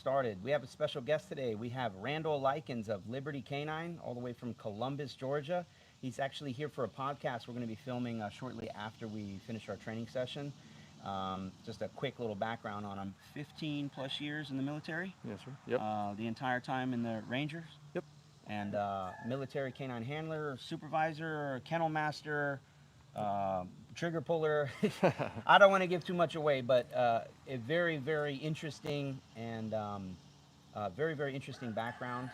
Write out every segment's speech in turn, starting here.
started. We have a special guest today. We have Randall Likens of Liberty Canine, all the way from Columbus, Georgia. He's actually here for a podcast we're going to be filming shortly after we finish our training session. Just a quick little background on him. 15 plus years in the military. Yes, sir. Yep. The entire time in the Rangers. Yep. And military canine handler, supervisor, kennel master, trigger puller. I don't want to give too much away, but a very, very interesting and very, very interesting background.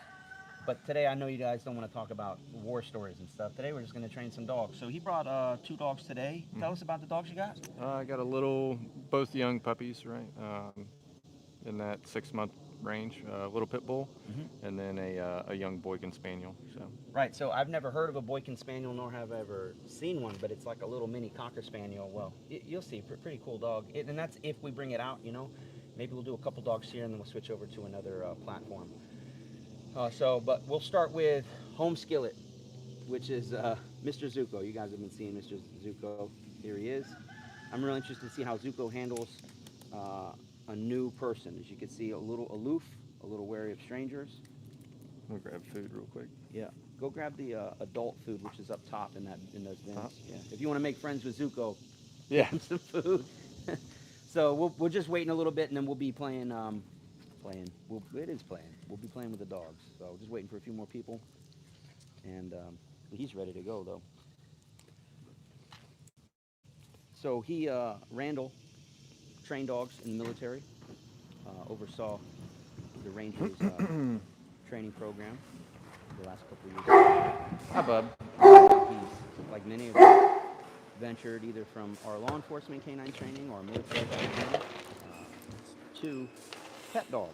But today I know you guys don't want to talk about war stories and stuff. Today we're just going to train some dogs. So he brought 2 dogs today. Tell us about the dogs you got. I got both young puppies, right, in that 6-month range, a little pit bull, and then a young Boykin Spaniel. So. Right, so I've never heard of a Boykin Spaniel, nor have I ever seen one, but it's like a little mini Cocker Spaniel. Well, you'll see, pretty cool dog. And that's if we bring it out, you know. Maybe we'll do a couple dogs here, and then we'll switch over to another platform. But we'll start with Home Skillet, which is Mr. Zuko. You guys have been seeing Mr. Zuko. Here he is. I'm really interested to see how Zuko handles a new person. As you can see, a little aloof, a little wary of strangers. I'm gonna grab food real quick. Yeah, go grab the adult food, which is up top in those bins. Yeah, if you want to make friends with Zuko, yeah, some food. So we're just waiting a little bit, and then we'll be playing. It is playing. We'll be playing with the dogs. So just waiting for a few more people, and he's ready to go though. So Randall, trained dogs in the military, oversaw the Rangers training program the last couple of years. Hi, bub. He's, like many of us, ventured either from our law enforcement canine training or military training to pet dogs.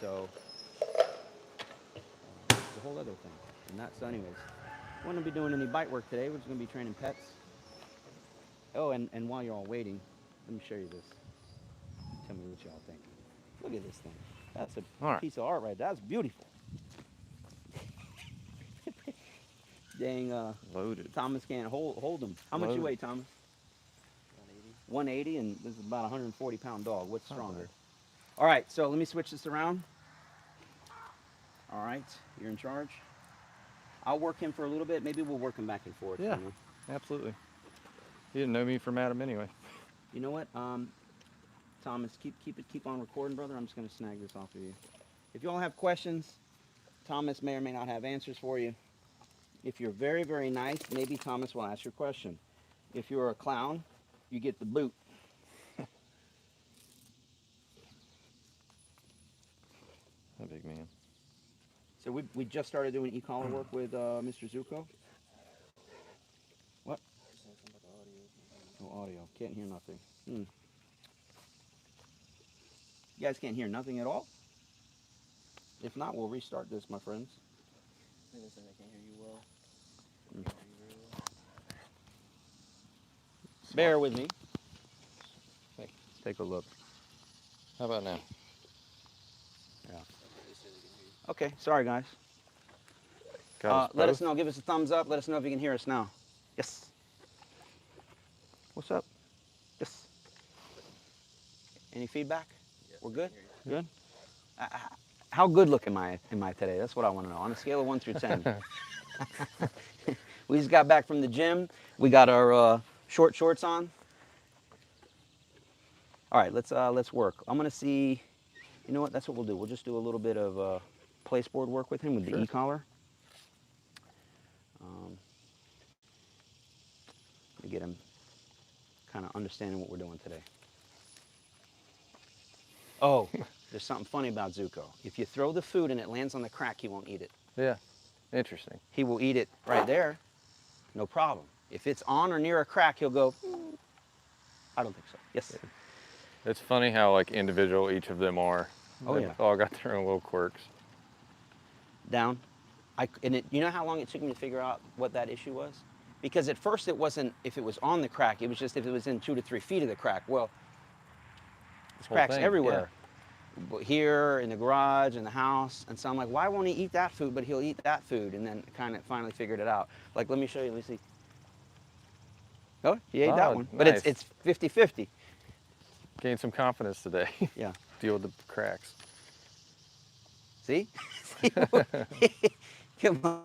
So it's a whole other thing. And so anyways, we're going to be doing any bite work today. We're just going to be training pets. Oh, and while you're all waiting, let me show you this. Tell me what y'all think. Look at this thing. That's a piece of art right there. That's beautiful. Dang, loaded. Thomas can't hold them. How much you weigh, Thomas? 180, and this is about a 140-pound dog. What's stronger? All right, so let me switch this around. All right, you're in charge. I'll work him for a little bit. Maybe we'll work him back and forth. Yeah, you know? absolutely. He didn't know me from Adam anyway. You know what, Thomas, keep on recording, brother. I'm just going to snag this off of you. If you all have questions, Thomas may or may not have answers for you. If you're very, very nice, maybe Thomas will ask your question. If you're a clown, you get the boot. A big man. So we just started doing e-collar work with Mr. Zuko. What? Oh, audio. Can't hear nothing. You guys can't hear nothing at all? If not, we'll restart this, my friends. I think I can't hear you well. Bear with me. Take a look. How about now? Yeah. Okay, sorry guys. Got let us know. Give us a thumbs up. Let us know if you can hear us now. Yes. What's up? Yes. Any feedback? Yes, We're good? Good. How good looking am I today? That's what I want to know. On a scale of 1 through 10. We just got back from the gym. We got our short shorts on. All right, let's work. I'm gonna see. You know what? That's what we'll do. We'll just do a little bit of place board work with him with the e-collar. To get him kind of understanding what we're doing today. Oh, there's something funny about Zuko. If you throw the food and it lands on the crack, he won't eat it. Yeah, interesting. He will eat it right there, no problem. If it's on or near a crack, he'll go, I don't think so. Yes? It's funny how like individual each of them are. Oh, They've yeah. all got their own little quirks. Down. You know how long it took me to figure out what that issue was? Because at first it wasn't if it was on the crack, it was just if it was in 2 to 3 feet of the crack. Well, there's cracks everywhere. Yeah. Here, in the garage, in the house. And so I'm like, why won't he eat that food, but he'll eat that food? And then kind of finally figured it out. Like, let me show you, let me see. Oh, he ate that one. But nice. it's 50-50. Gained some confidence today. Yeah. Deal with the cracks. See? Come on.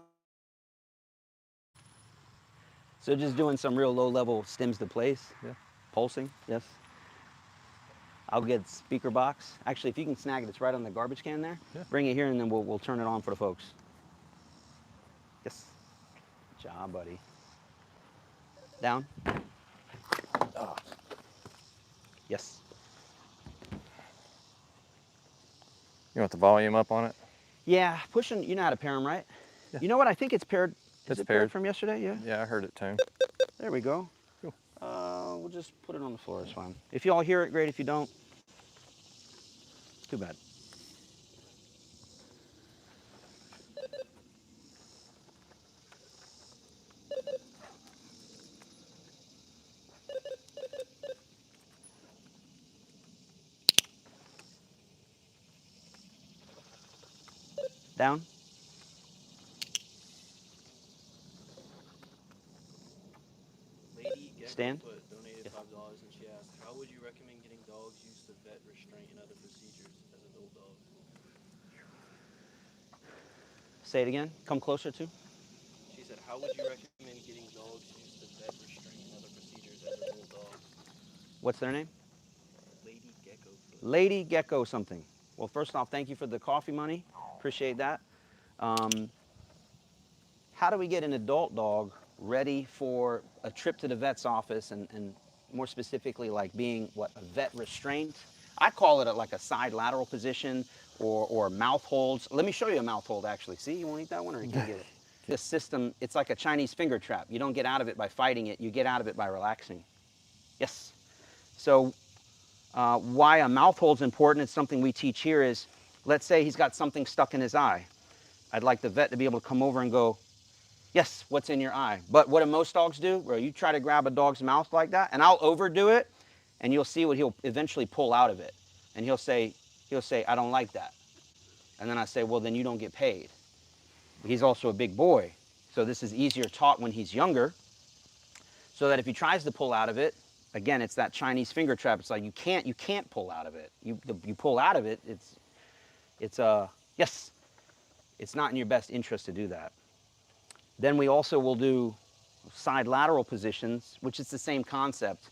So just doing some real low-level stems to place. Yeah. Pulsing, yes. I'll get speaker box. Actually, if you can snag it, it's right on the garbage can there. Yeah. Bring it here, and then we'll turn it on for the folks. Yes. Good job, buddy. Down. Oh. Yes. You want the volume up on it? Yeah, pushing. You know how to pair them, right? Yeah. You know what? I think it's paired. Is It's it paired paired. from yesterday? Yeah. Yeah, I heard it too. There we go. Cool. We'll just put it on the floor. It's fine. If you all hear it, great. If you don't, too bad. Down. Lady Gecko Stand. Foot donated Yes. $5 and she asked, how would you recommend getting dogs used to vet restraint and other procedures as adult dogs? Say it again. Come closer to. She said, how would you recommend getting dogs used to vet restraint and other procedures as adult dogs? What's their name? Lady Gecko Foot. Lady Gecko something. Well, first off, thank you for the coffee money. Appreciate that. How do we get an adult dog ready for a trip to the vet's office and more specifically like being what, a vet restraint? I call it like a side lateral position or mouth holds. Let me show you a mouth hold actually. See, you won't eat that one or you can get it. This system, it's like a Chinese finger trap. You don't get out of it by fighting it, you get out of it by relaxing. Yes. So why a mouth hold's important, it's something we teach here is, let's say he's got something stuck in his eye. I'd like the vet to be able to come over and go, yes, what's in your eye? But what do most dogs do? Where you try to grab a dog's mouth like that, and I'll overdo it, and you'll see what he'll eventually pull out of it. And he'll say, I don't like that. And then I say, well, then you don't get paid. He's also a big boy. So this is easier taught when he's younger, so that if he tries to pull out of it, again, it's that Chinese finger trap. It's like you can't pull out of it. You pull out of it, yes, it's not in your best interest to do that. Then we also will do side lateral positions, which is the same concept.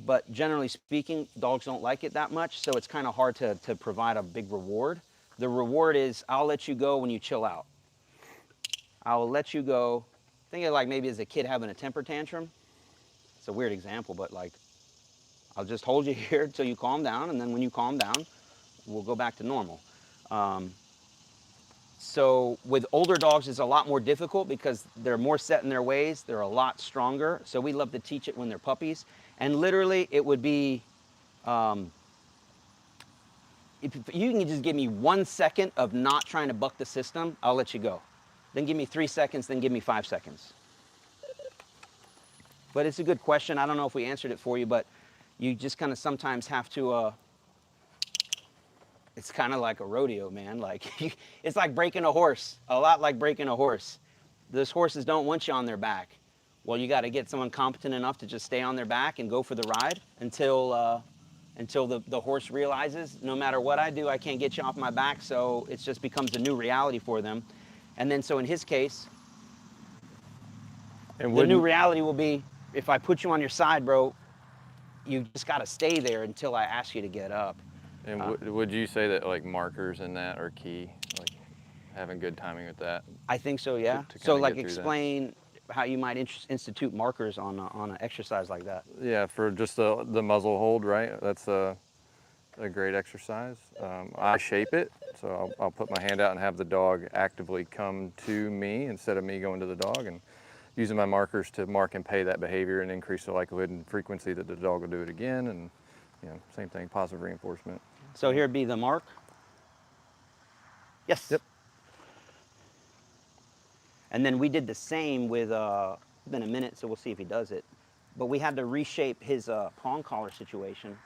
But generally speaking, dogs don't like it that much, so it's kind of hard to provide a big reward. The reward is, I'll let you go when you chill out. I'll let you go. Think of it like maybe as a kid having a temper tantrum. It's a weird example, but like, I'll just hold you here until you calm down, and then when you calm down, we'll go back to normal. So with older dogs, it's a lot more difficult because they're more set in their ways. They're a lot stronger. So we love to teach it when they're puppies. And literally, it would be, if you can just give me 1 second of not trying to buck the system, I'll let you go. Then give me 3 seconds, then give me 5 seconds. But it's a good question. I don't know if we answered it for you, but you just kind of sometimes have to, it's kind of like a rodeo, man. Like, it's like breaking a horse, a lot like breaking a horse. Those horses don't want you on their back. Well, you got to get someone competent enough to just stay on their back and go for the ride until the horse realizes, no matter what I do, I can't get you off my back, so it just becomes a new reality for them. And then, so in his case, And the new reality will be, if I put you on your side, bro, you just got to stay there until I ask you to get up. And would you say that like markers in that are key, like having good timing with that? I think so, yeah. To So kinda like get through that. explain how you might institute markers on an exercise like that. Yeah, for just the muzzle hold, right? That's a great exercise. I shape it, so I'll put my hand out and have the dog actively come to me instead of me going to the dog, and using my markers to mark and pay that behavior and increase the likelihood and frequency that the dog will do it again. And same thing, positive reinforcement. So here'd be the mark. Yes. Yep. And then we did the same with, it's been a minute, so we'll see if he does it. But we had to reshape his prong collar situation.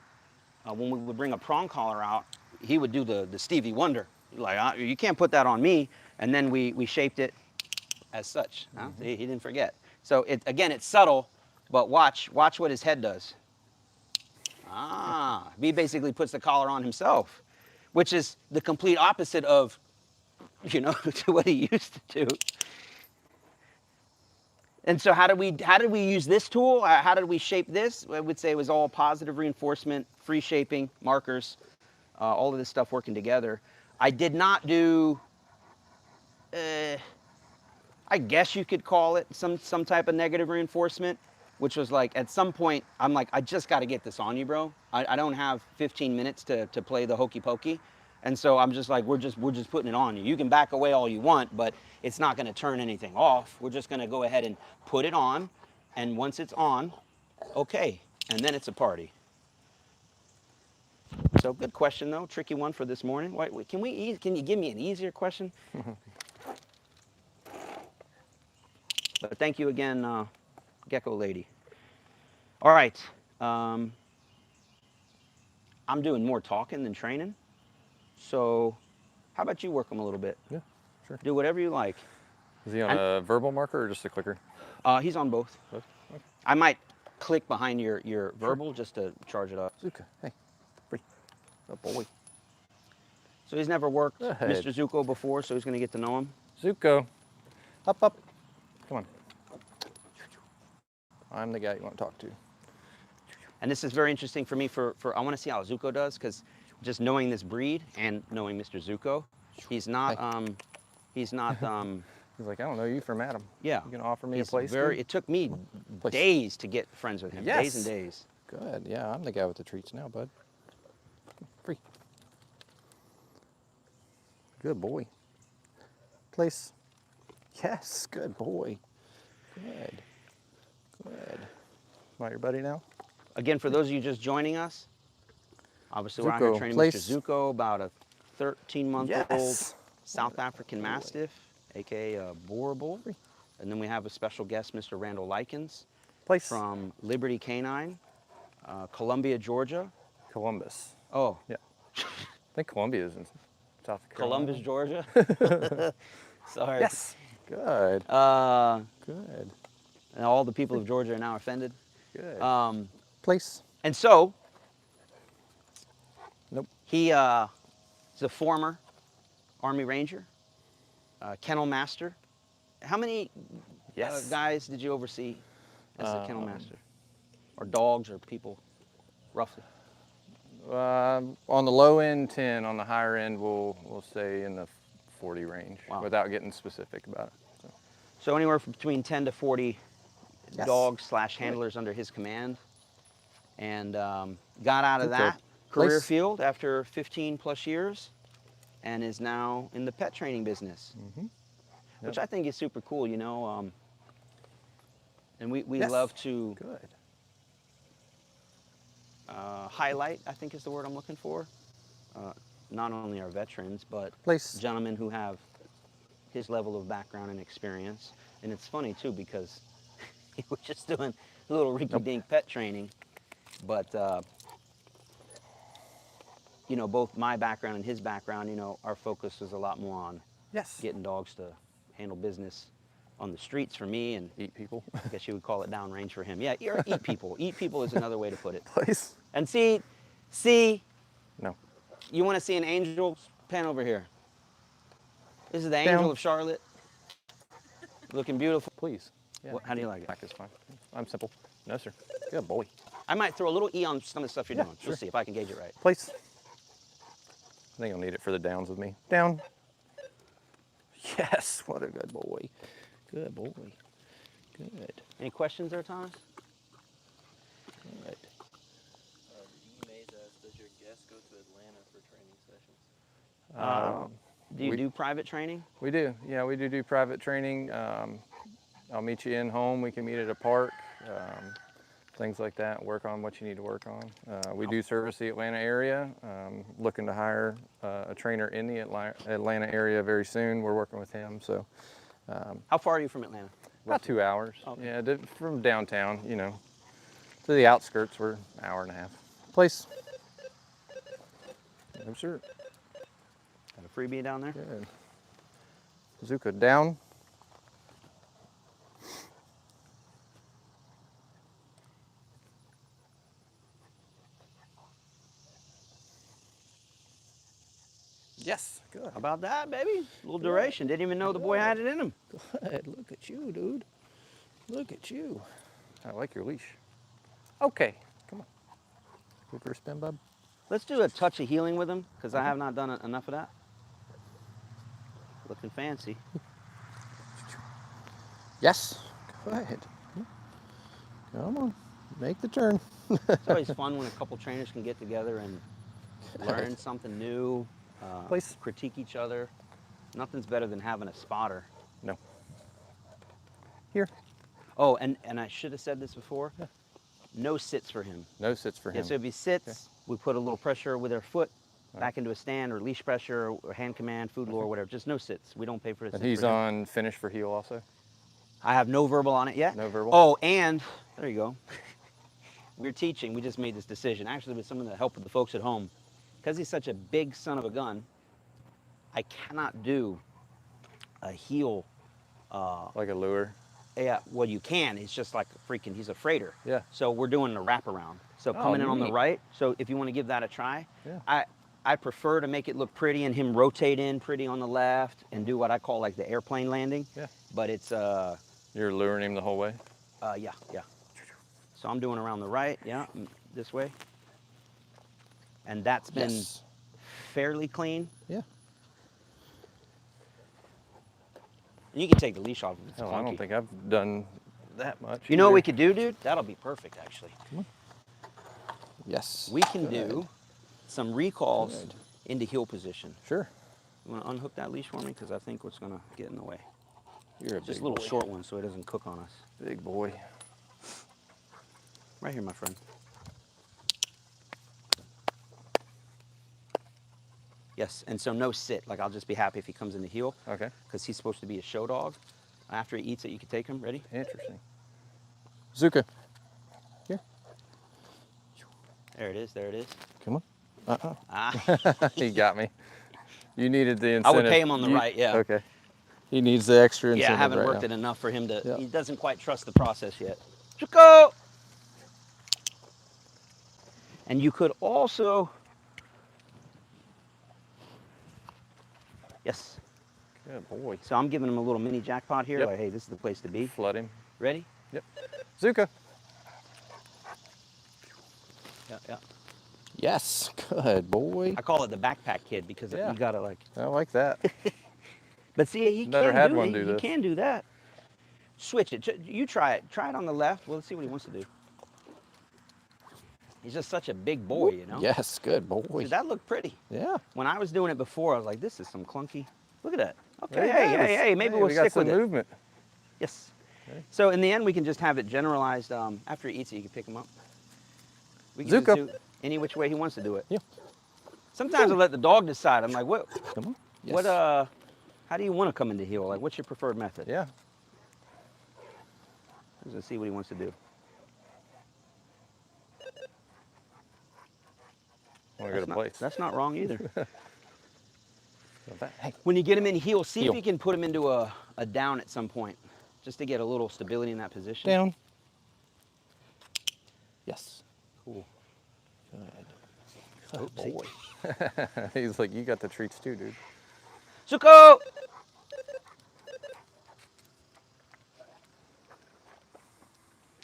When we would bring a prong collar out, he would do the Stevie Wonder. Like, you can't put that on me. And then we shaped it as such. Mm-hmm. See, he didn't forget. So again, it's subtle, but watch what his head does. He basically puts the collar on himself, which is the complete opposite of you know, to what he used to do. And so how did we use this tool? How did we shape this? I would say it was all positive reinforcement, free shaping, markers, all of this stuff working together. I did not do, I guess you could call it some type of negative reinforcement, which was like at some point I'm like, I just got to get this on you, bro. I don't have 15 minutes to play the hokey pokey. And so I'm just like, we're just putting it on you. You can back away all you want, but it's not going to turn anything off. We're just going to go ahead and put it on, and once it's on, okay, and then it's a party. So good question though, tricky one for this morning. Can you give me an easier question? But thank you again, Gecko Lady. All right, I'm doing more talking than training. So how about you work them a little bit? Yeah, sure. Do whatever you like. Is he on a verbal marker or just a clicker? He's on both. Both? Okay. I might click behind your verbal just to charge it up. Zuko, hey, free. Oh boy. So he's never worked Good. Mr. Zuko before, so he's going to get to know him. Zuko, up, up. Come on. I'm the guy you want to talk to. And this is very interesting for me for I want to see how Zuko does, because just knowing this breed and knowing Mr. Zuko, he's not He's like, I don't know you from Adam. yeah. You gonna offer me a He's place? very, dude? it took me Place. days to get friends with him. Days and Yes. days. Good. Yeah, I'm the guy with the treats now, bud. Free. Good boy. Place. Yes. Good boy. Good. Good. Am I your buddy now? Again, for those of you just joining us, obviously we're out here Zuko, training place. Mr. Zuko, about a 13-month-old Yes. South African Mastiff, aka a Boer Bull. And then we have a special guest, Mr. Randall Likens, Place. from Liberty Canine, Columbia, Georgia. Columbus. Oh, Yeah. I think Columbia is in South Carolina. Columbus, Georgia. Sorry. Yes. Good. And Good. all the people of Georgia are now offended. Good. Place. And so, Nope. he is a former Army Ranger, kennel master. How many Yes. guys did you oversee as a kennel master? Or dogs or people, roughly? On the low end, 10. On the higher end, we'll say in the 40 range, Wow. without getting specific about it. So. So anywhere from between 10 to 40 Yes. dogs / handlers under his command. And got out of Good that job. career Place. field after 15 plus years and is now in the pet training business, which I think is super cool, you know. And we Yes. love to Good. highlight, I think is the word I'm looking for, not only our veterans, but Place. gentlemen who have his level of background and experience. And it's funny too, because he was just doing a little rinky-dink pet training, but you know, both my background and his background, you know, our focus was a lot more on Yes. getting dogs to handle business on the streets for me, and Eat people. I guess you would call it downrange for him. Yeah, or eat people. Eat people is another way to put it. Place. And see, No. you want to see an angel's pen over here. This is the angel Down. of Charlotte, looking beautiful. Please. Yeah. How do you like it? Black is fine. I'm simple. No, sir. Good boy. I might throw a little E on some of the stuff you're Yeah, doing. sure. We'll see if I can gauge it right. Place. I think you'll need it for the downs with me. Down. Yes. What a good boy. Good boy. Good. Any questions there, Thomas? Good. Mays asked, does your guest go to Atlanta for training sessions? Do you we- do private training? We do. Yeah, we do private training. I'll meet you in home. We can meet at a park. Things like that. Work on what you need to work on. We do service the Atlanta area. Looking to hire a trainer in the Atlanta area very soon. We're working with him. So How far are you from Atlanta? about 2 hours. Okay. Yeah, from downtown, you know, to the outskirts, we're an hour and a half. Place. No, sir. Got a freebie down there? Good. Zuka down. Yes. Good. How about that, baby? A little duration. Didn't even know the boy had it in him. Good. Look at you, dude. Look at you. I like your leash. Okay, come on. Go for a spin, bub. Let's do a touch of healing with him, because I Okay. have not done enough of that. Looking fancy. Yes. Go ahead. Come on. Make the turn. It's always fun when a couple trainers can get together and learn something new, Place. critique each other. Nothing's better than having a spotter. No. Here. Oh, and I should have said this before. No sits for him. No sits for him. Yeah, so if he sits, Okay. we put a little pressure with our foot Right. back into a stand, or leash pressure, or hand command, food lure, whatever. Just no sits. We don't pay for the And sits he's for him. on finish for heel also. I have no verbal on it yet. No verbal? Oh, and there you go. We're teaching. We just made this decision, actually with some of the help of the folks at home. Because he's such a big son of a gun, I cannot do a heel. Like a lure. Yeah, well, you can. It's just like a freaking, he's a freighter. Yeah. So we're doing the wraparound. So Oh, coming in on the neat. right. So if you want to give that a try, Yeah. I prefer to make it look pretty and him rotate in pretty on the left and do what I call like the airplane landing. Yeah. But it's, You're luring him the whole way. yeah. So I'm doing around the right, this way. And that's been Yes. fairly clean. Yeah. And you can take the leash off if it's Hell, clunky. I don't think I've done that much. You know what we either. could do, dude? That'll be perfect, actually. Yes. We can Good. do some recalls Good. into heel position. Sure. You want to unhook that leash for me? Because I think what's going to get in the way. You're a Just big a little boy. short one so it doesn't cook on us. Big boy. Right here, my friend. Yes, and so no sit. Like, I'll just be happy if he comes in the heel. Okay. Because he's supposed to be a show dog. After he eats it, you can take him. Ready? Interesting. Zuka. Here. There it is. There it is. Come on. Uh-uh. Ah, He got me. You needed the I incentive. would pay him on the right, yeah. Okay. He needs the extra incentive yeah, I haven't right worked now. it enough for him to, Yeah. he doesn't quite trust the process yet. Chico! And you could also, yes. Good boy. So I'm giving him a little mini jackpot here. Yep. Like, hey, this is the place to be. Flood him. Ready? Yep. Zuka. Yeah. Yes. Good boy. I call it the backpack kid because Yeah. you gotta like. I like that. But see, he Never can had do one it. do He this. can do that. Switch it. You try it. Try it on the left. Well, let's see what he wants to do. He's just such a big boy, you know. Yes. Good boy. Dude, that looked pretty. Yeah. When I was doing it before, I was like, this is some clunky. Look at that. There Okay, he goes. hey, maybe Hey, we'll we got stick some with it. movement. Yes. Okay. So in the end, we can just have it generalized. After he eats it, you can pick him up. We can just Zuko. do any which way he wants to do it. Yeah. Sometimes I let the dog decide. I'm like, what? Come on. Yes. What? How do you want to come into heel? Like, what's your preferred method? Yeah. Let's see what he wants to do. I want to go to Not- place. That's not wrong either. Go back. Hey. When you get him in heel, see Heel. if you can put him into a down at some point, just to get a little stability in that position. Down. Yes. Cool. Good. Good Oopsie. boy. He's like, you got the treats too, dude. Zuko!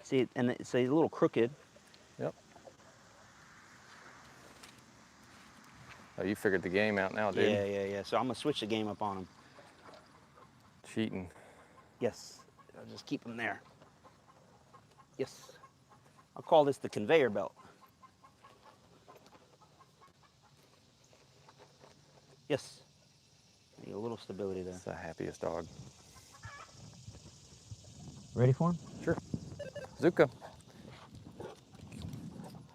See, and it's a little crooked. Yep. Oh, you figured the game out now, dude. Yeah. So I'm gonna switch the game up on him. Cheating. Yes. I'll just keep him there. Yes. I'll call this the conveyor belt. Yes. Need a little stability there. That's the happiest dog. Ready for him? Sure. Zuka.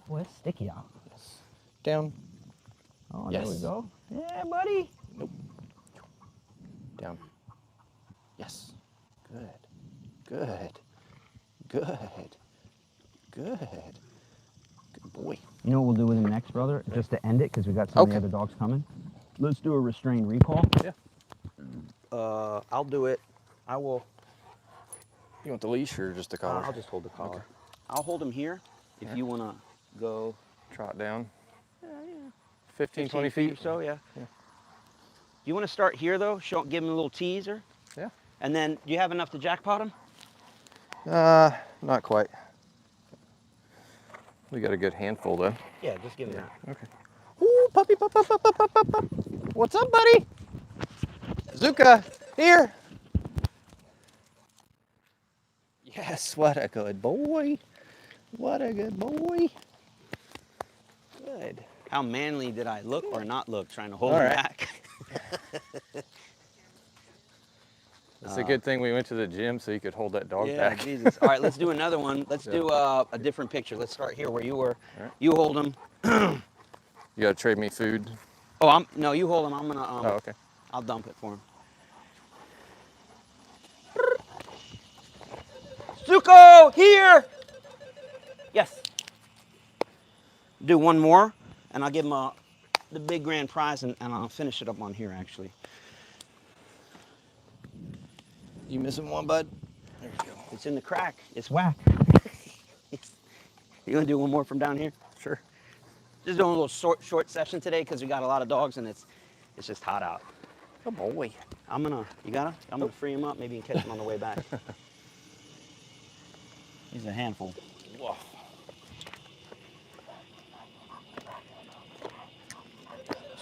Boy, it's sticky out. Down. Oh, Yes. there we go. Yeah, buddy. Down. Yes. Good. Good. Good. Good. Good boy. You know what we'll do with him next, brother? Just to end it, because we got some of the Okay. other dogs coming. Let's do a restrained recall. Yeah. I'll do it. I will. You want the leash or just the collar? I'll just hold the collar. Okay. I'll hold him here. If Yeah. you want to go Trot down. yeah. 15, 20 feet. or so, yeah. Yeah. you want to start here though? Give him a little teaser, Yeah. and then do you have enough to jackpot him? Not quite. We got a good handful though. Yeah, just give him that. Okay. Ooh, puppy, pup, pup, pup, pup, pup, pup, pup. What's up, buddy? Zuka, here. Yes, what a good boy. What a good boy. Good. How manly did I look or not look trying to hold All him right. back? It's a good thing we went to the gym so you could hold that dog Yeah, back. Jesus. All right, let's do another one. Let's Yeah. do a different picture. Let's start here where you were. All right. You hold him. You gotta trade me food. Oh, no, you hold him. I'm gonna. Oh, okay. I'll dump it for him. Zuko, here. Yes. Do one more, and I'll give him the big grand prize, and I'll finish it up on here actually. You missing one, bud? There you go. It's in the crack. It's whack. You gonna do one more from down here? Sure. Just doing a little short session today because we got a lot of dogs and it's just hot out. Good boy. I'm gonna free him up. Maybe you can catch him on the way back. He's a handful. Whoa.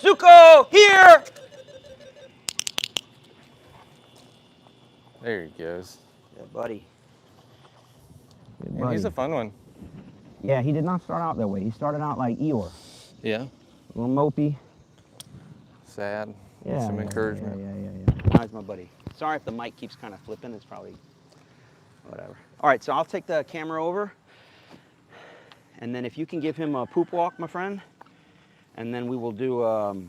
Zuko, here! There he goes. Yeah, buddy. Man, he's a fun one. Yeah, he did not start out that way. He started out like Eeyore. Yeah. A little mopey. Sad. Yeah. Some encouragement. Yeah. Nice, my buddy. Sorry if the mic keeps kind of flipping. It's probably whatever. All right, so I'll take the camera over. And then if you can give him a poop walk, my friend. And then we will do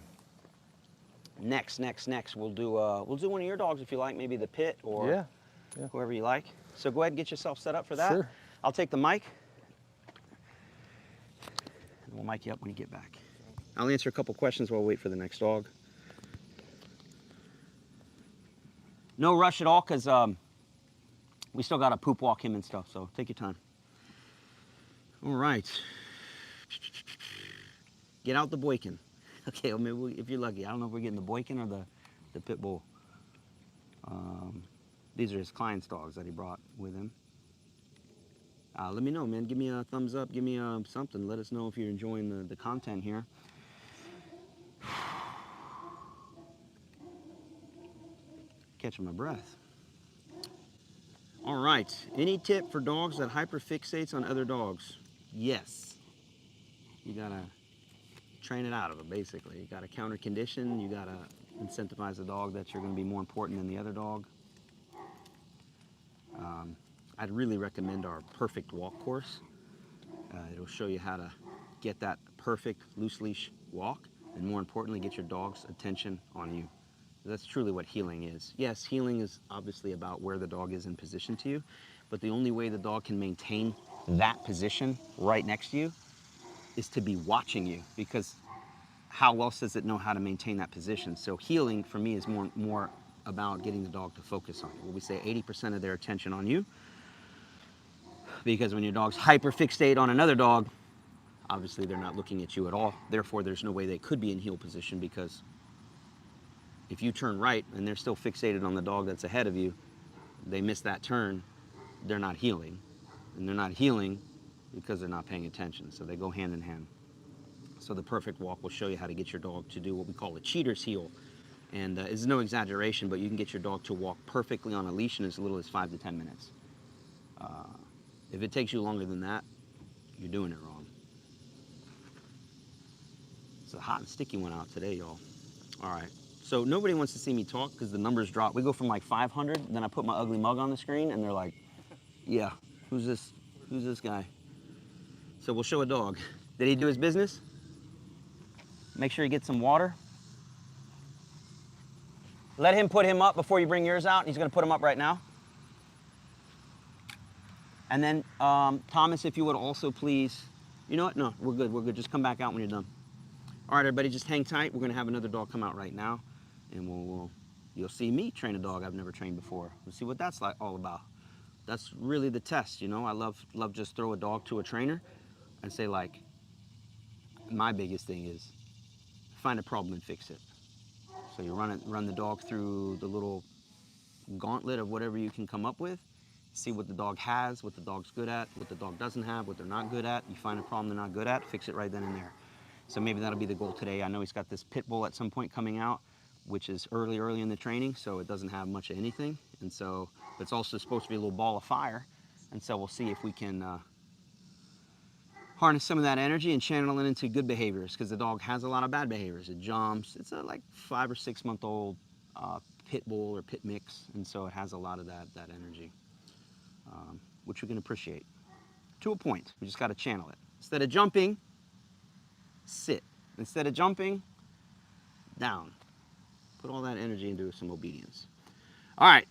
next. We'll do one of your dogs if you like, maybe the pit or Yeah. whoever you like. So go ahead and get yourself set up for that. Sure. I'll take the mic. And we'll mic you up when you get back. I'll answer a couple questions while we wait for the next dog. No rush at all, because we still got to poop walk him and stuff, so take your time. All right. Get out the Boykin. Okay, well, maybe if you're lucky. I don't know if we're getting the Boykin or the Pit Bull. These are his client's dogs that he brought with him. Let me know, man. Give me a thumbs up. Give me something. Let us know if you're enjoying the content here. Catching my breath. All right. Any tip for dogs that hyperfixates on other dogs? Yes. You gotta train it out of them, basically. You gotta counter condition. You gotta incentivize the dog that you're gonna be more important than the other dog. I'd really recommend our perfect walk course. It'll show you how to get that perfect loose leash walk, and more importantly, get your dog's attention on you. That's truly what healing is. Yes, healing is obviously about where the dog is in position to you, but the only way the dog can maintain that position right next to you is to be watching you, because how else does it know how to maintain that position? So healing for me is more about getting the dog to focus on you. Well, we say 80% of their attention on you, because when your dog's hyperfixate on another dog, obviously they're not looking at you at all. Therefore, there's no way they could be in heel position, because if you turn right and they're still fixated on the dog that's ahead of you, they miss that turn, they're not healing. And they're not healing because they're not paying attention. So they go hand in hand. So the perfect walk will show you how to get your dog to do what we call a cheater's heel. And it's no exaggeration, but you can get your dog to walk perfectly on a leash in as little as 5 to 10 minutes. If it takes you longer than that, you're doing it wrong. It's a hot and sticky one out today, y'all. All right. So nobody wants to see me talk because the numbers drop. We go from like 500, then I put my ugly mug on the screen, and they're like, yeah, who's this? Who's this guy? So we'll show a dog. Did he do his business? Make sure he gets some water. Let him put him up before you bring yours out. He's going to put him up right now. And then, Thomas, if you would also please, you know what? No, we're good. Just come back out when you're done. All right, everybody, just hang tight. We're going to have another dog come out right now, and you'll see me train a dog I've never trained before. We'll see what that's like all about. That's really the test, you know. I love just throw a dog to a trainer and say, like, my biggest thing is find a problem and fix it. So you run the dog through the little gauntlet of whatever you can come up with, see what the dog has, what the dog's good at, what the dog doesn't have, what they're not good at. You find a problem they're not good at, fix it right then and there. So maybe that'll be the goal today. I know he's got this pit bull at some point coming out, which is early in the training, so it doesn't have much of anything. And so it's also supposed to be a little ball of fire. And so we'll see if we can harness some of that energy and channel it into good behaviors, because the dog has a lot of bad behaviors. It jumps. It's a like 5 or 6 month old pit bull or pit mix, and so it has a lot of that energy, which we can appreciate to a point. We just got to channel it. Instead of jumping, sit. Instead of jumping, down. Put all that energy into some obedience. All right.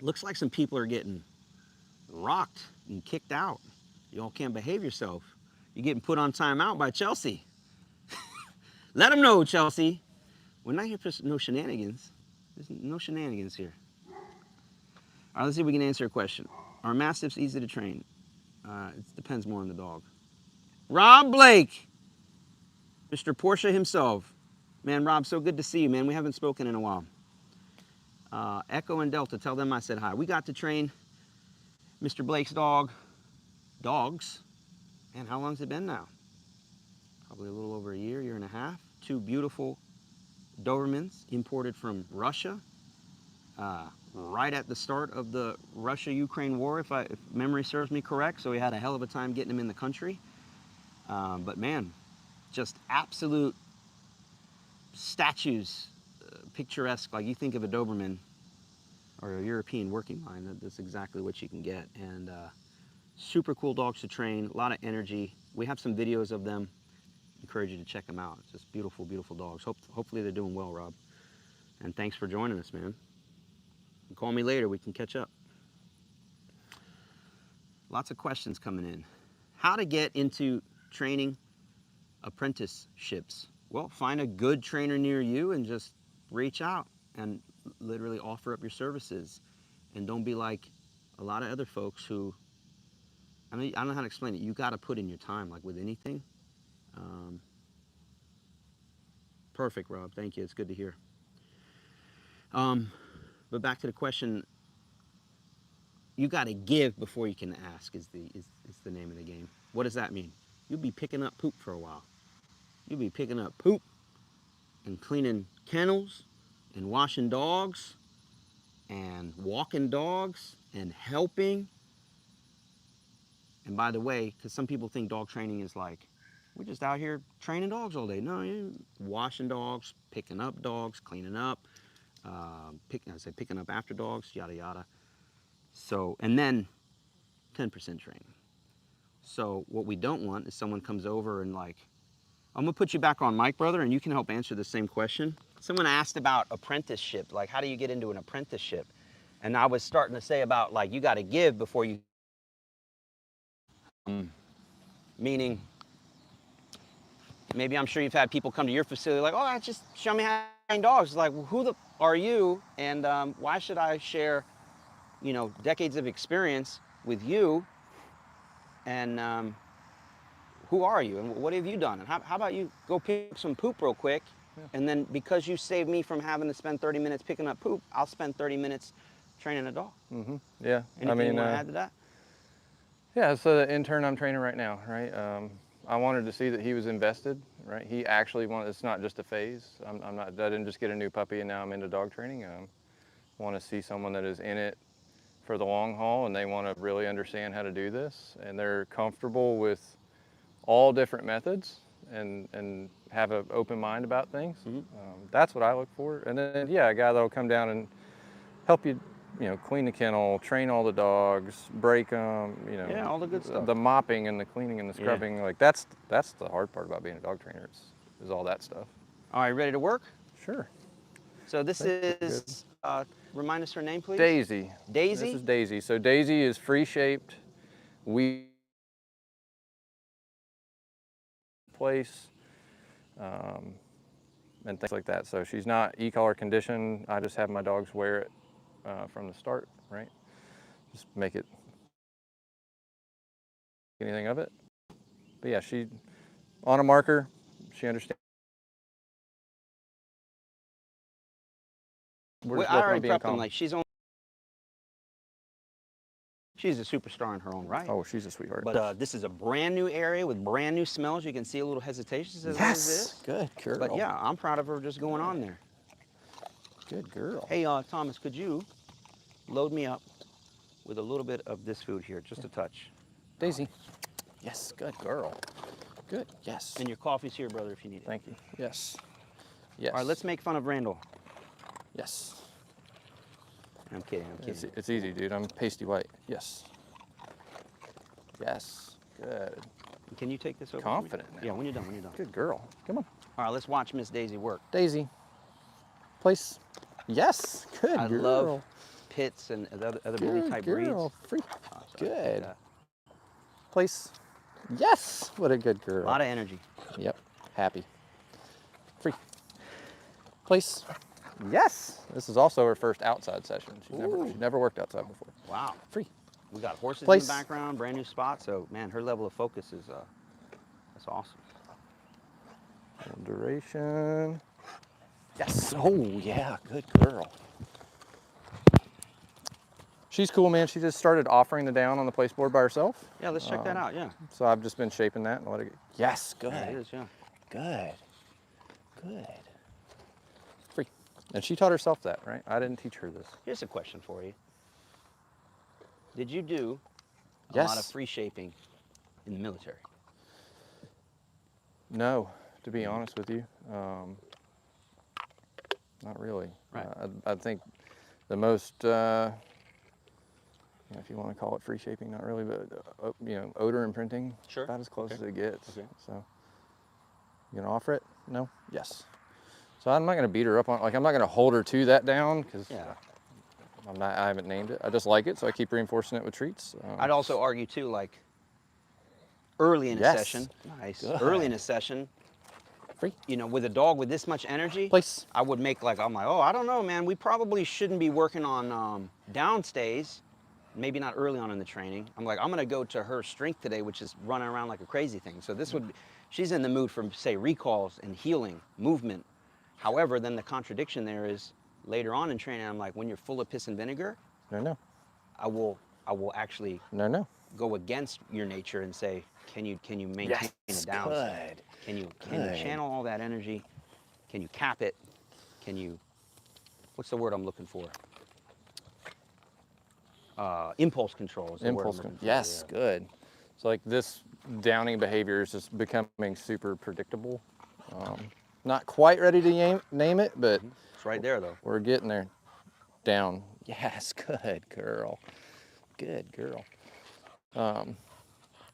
Looks like some people are getting rocked and kicked out. You all can't behave yourself. You're getting put on timeout by Chelsea. Let them know, Chelsea. We're not here for no shenanigans. There's no shenanigans here. All right, let's see if we can answer a question. Are Mastiffs easy to train? It depends more on the dog. Rob Blake, Mr. Porsche himself. Man, Rob, so good to see you, man. We haven't spoken in a while. Echo and Delta, tell them I said hi. We got to train Mr. Blake's dogs. Man, how long's it been now? Probably a little over a year and a half. 2 beautiful Dobermans imported from Russia, right at the start of the Russia-Ukraine war, if memory serves me correct. So we had a hell of a time getting them in the country. But man, just absolute statues, picturesque. Like you think of a Doberman or a European working line, that's exactly what you can get. And super cool dogs to train, a lot of energy. We have some videos of them. Encourage you to check them out. It's just beautiful, beautiful dogs. Hopefully they're doing well, Rob. And thanks for joining us, man. Call me later, we can catch up. Lots of questions coming in. How to get into training apprenticeships? Well, find a good trainer near you and just reach out and literally offer up your services. And don't be like a lot of other folks who, I don't know how to explain it. You got to put in your time, like with anything. Perfect, Rob. Thank you. It's good to hear. But back to the question, you got to give before you can ask is the name of the game. What does that mean? You'll be picking up poop for a while. You'll be picking up poop and cleaning kennels and washing dogs and walking dogs and helping. And by the way, because some people think dog training is like, we're just out here training dogs all day. No, you're washing dogs, picking up dogs, cleaning up, picking up after dogs, yada, yada. So, and then 10% training. So what we don't want is someone comes over and like, I'm gonna put you back on mic, brother, and you can help answer the same question. Someone asked about apprenticeship, like how do you get into an apprenticeship? And I was starting to say about like, you gotta give before you, meaning, maybe I'm sure you've had people come to your facility like, oh, just show me how to train dogs. It's like, well, who are you? And why should I share, decades of experience with you? And who are you? And what have you done? And how about you go pick up some poop real quick? Yeah. And then because you saved me from having to spend 30 minutes picking up poop, I'll spend 30 minutes training a dog. Mm-hmm. Yeah. Anything you want to add to that? Yeah, it's the intern I'm training right now, right? I wanted to see that he was invested, right? He actually wanted, it's not just a phase. I didn't just get a new puppy and now I'm into dog training. Want to see someone that is in it for the long haul and they want to really understand how to do this and they're comfortable with all different methods and have an open mind about things. Mm-hmm. That's what I look for. And then, yeah, a guy that'll come down and help you, clean the kennel, train all the dogs, break them, Yeah, all the good stuff. The mopping and the cleaning and the scrubbing, like that's the hard part about being a dog trainer is all that stuff. All right, ready to work? Sure. So this is, remind us her name, please. Daisy. Daisy? This is Daisy. So Daisy is free-shaped, place, and things like that. So she's not e-collar conditioned. I just have my dogs wear it from the start, right? Just make it anything of it. But yeah, she on a marker. She understands we're Well, just I working on already being prepped them. calm. Like she's a superstar in her own right. Oh, she's a sweetheart. But this is a brand new area with brand new smells. You can see a little hesitation. She says, "What is this?" Good girl. But yeah, I'm proud of her just going on there. Good girl. Hey, Thomas, could you load me up with a little bit of this food here, just a touch? Daisy. Yes, good girl. Good, yes. And your coffee's here, brother, if you need it. Thank you. Yes. Yes. All right, let's make fun of Randall. Yes. I'm kidding. I'm kidding. It's easy, dude. I'm pasty white. Yes. Yes. Good. Can you take this over? Confident for me? now. Yeah, when you're done. When you're done. Good girl. Come on. All right, let's watch Miss Daisy work. Daisy. Place. Yes. Good I girl. love pits and other bully Good type girl. breeds. Free. Oh, sorry, Good. like Place. Yes. What a good girl. a lot of energy. Yep. Happy. Free. Place. Yes. This is also her first outside session. She's never worked outside before. Wow. Free. We got horses Place. in the background, brand new spot. So man, her level of focus is that's awesome. Duration. Yes. Oh yeah. Good girl. She's cool, man. She just started offering the down on the place board by herself. Yeah, let's check that out. Yeah. So I've just been shaping that and let it. Yes. Good. There it is. Yeah. Good. Good. Free. And she taught herself that, right? I didn't teach her this. Here's a question for you. Did you do a Yes. lot of free shaping in the military? No, to be honest with you, not really. Right. I think the most, if you want to call it free shaping, not really, but odor imprinting, Sure. about as close Okay. as it gets. Okay. So, you gonna offer it? No. Yes. So I'm not gonna beat her up on. Like I'm not gonna hold her to that down because Yeah. I haven't named it. I just like it, so I keep reinforcing it with treats. I'd also argue too, like early in a Yes. session. Nice. Good. Early in a session, Free. with a dog with this much energy, Place. I would make I'm like, oh, I don't know, man. We probably shouldn't be working on downstays. Maybe not early on in the training. I'm like, I'm gonna go to her strength today, which is running around like a crazy thing. So this would, she's in the mood for say recalls and healing, movement. However, then the contradiction there is later on in training, I'm like, when you're full of piss and vinegar, No. I will actually No. go against your nature and say, can you maintain it down? Good. Can you Good. channel all that energy? Can you cap it? Can you, what's the word I'm looking for? Impulse control is the word I'm Impulse. looking for, Yes. yeah. Good. So like this downing behavior is just becoming super predictable. Not quite ready to name it, but It's right there though. we're getting there. Down. Yes. Good girl. Good girl.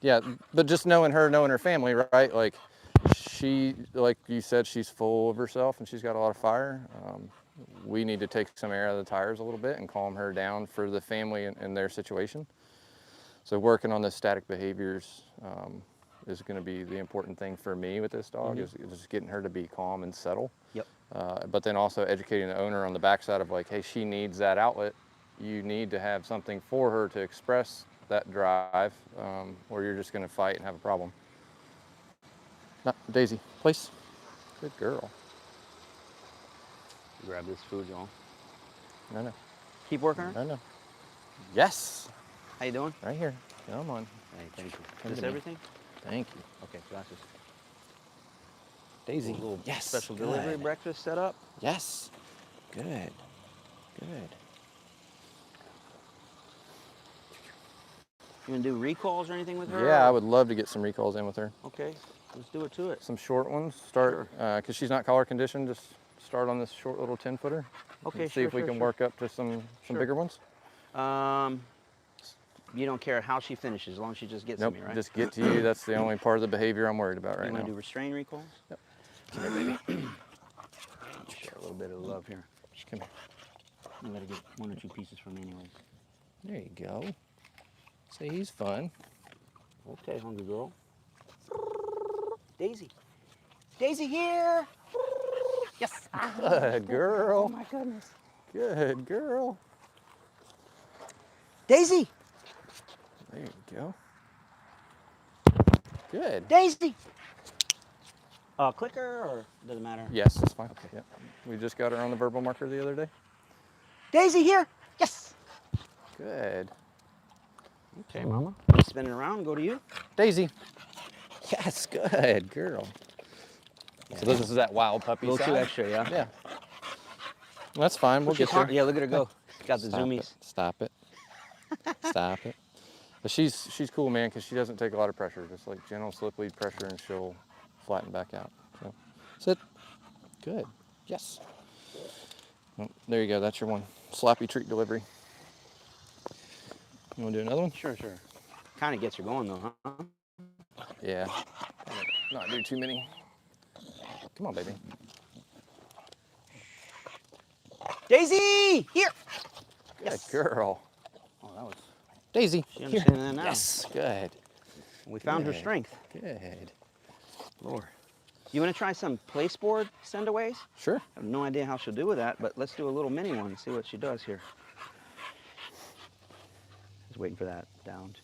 Yeah, but just knowing her family, right? Like she, like you said, she's full of herself and she's got a lot of fire. We need to take some air out of the tires a little bit and calm her down for the family and their situation. So working on the static behaviors is going to be the important thing for me with this dog, is just getting her to be calm and settle. Yep. But then also educating the owner on the backside of like, hey, she needs that outlet. You need to have something for her to express that drive, or you're just going to fight and have a problem. No, Daisy, place. Good girl. Grab this food, y'all. No. Keep working her. No. Yes. How you doing? Right here. Come on. Hey, thank you. Come Is this to me. everything? Thank you. Okay, gracias. Daisy. A little Yes. special delivery Good. breakfast set up. Yes. Good. Good. You gonna do recalls or anything with her? Yeah, or- I would love to get some recalls in with her. Okay, let's do it to it. Some short ones. Start, because she's not collar conditioned, just start on this short little 10-footer. Okay, See if we can work up to some Sure. bigger ones. You don't care how she finishes, as long as she just gets Nope, to me, right? just get to you. That's the only part of the behavior I'm worried about right You now. want to do restrain recalls? Yep. Come here, baby. Share a little bit of love here. Just come here. You gotta get one or two pieces from me anyways. There you go. See, he's fun. Okay, hungry girl. Daisy. Daisy here. Yes. Good girl. Oh my goodness. Good girl. Daisy. There you go. Good. Daisy. Clicker or doesn't matter? Yes, it's fine. Yep. We just got her on the verbal marker the other day. Daisy, here. Yes. Good. Okay, Mama. Spin it around. Go to you. Daisy. Yes, good girl. So this is that wild A puppy little too side? extra, yeah. Yeah. That's fine. We'll She's get there. hard. Yeah, look at her go. Got the Stop zoomies. it. Stop it. Stop it. But she's cool, man, because she doesn't take a lot of pressure. Just like gentle slip lead pressure, and she'll flatten back out. So sit. Good. Yes. Well, there you go. That's your one. Sloppy treat delivery. You want to do another one? Sure, sure. Kind of gets her going though, huh? Yeah. Not do too many. Come on, baby. Daisy, here. Good girl. Oh, that was. Daisy. She Here. understanding that now. Yes. Good. We found her Good. strength. Good. Lord. You want to try some place board sendaways? Sure. I have no idea how she'll do with that, but let's do a little mini one and see what she does here. Just waiting for that down.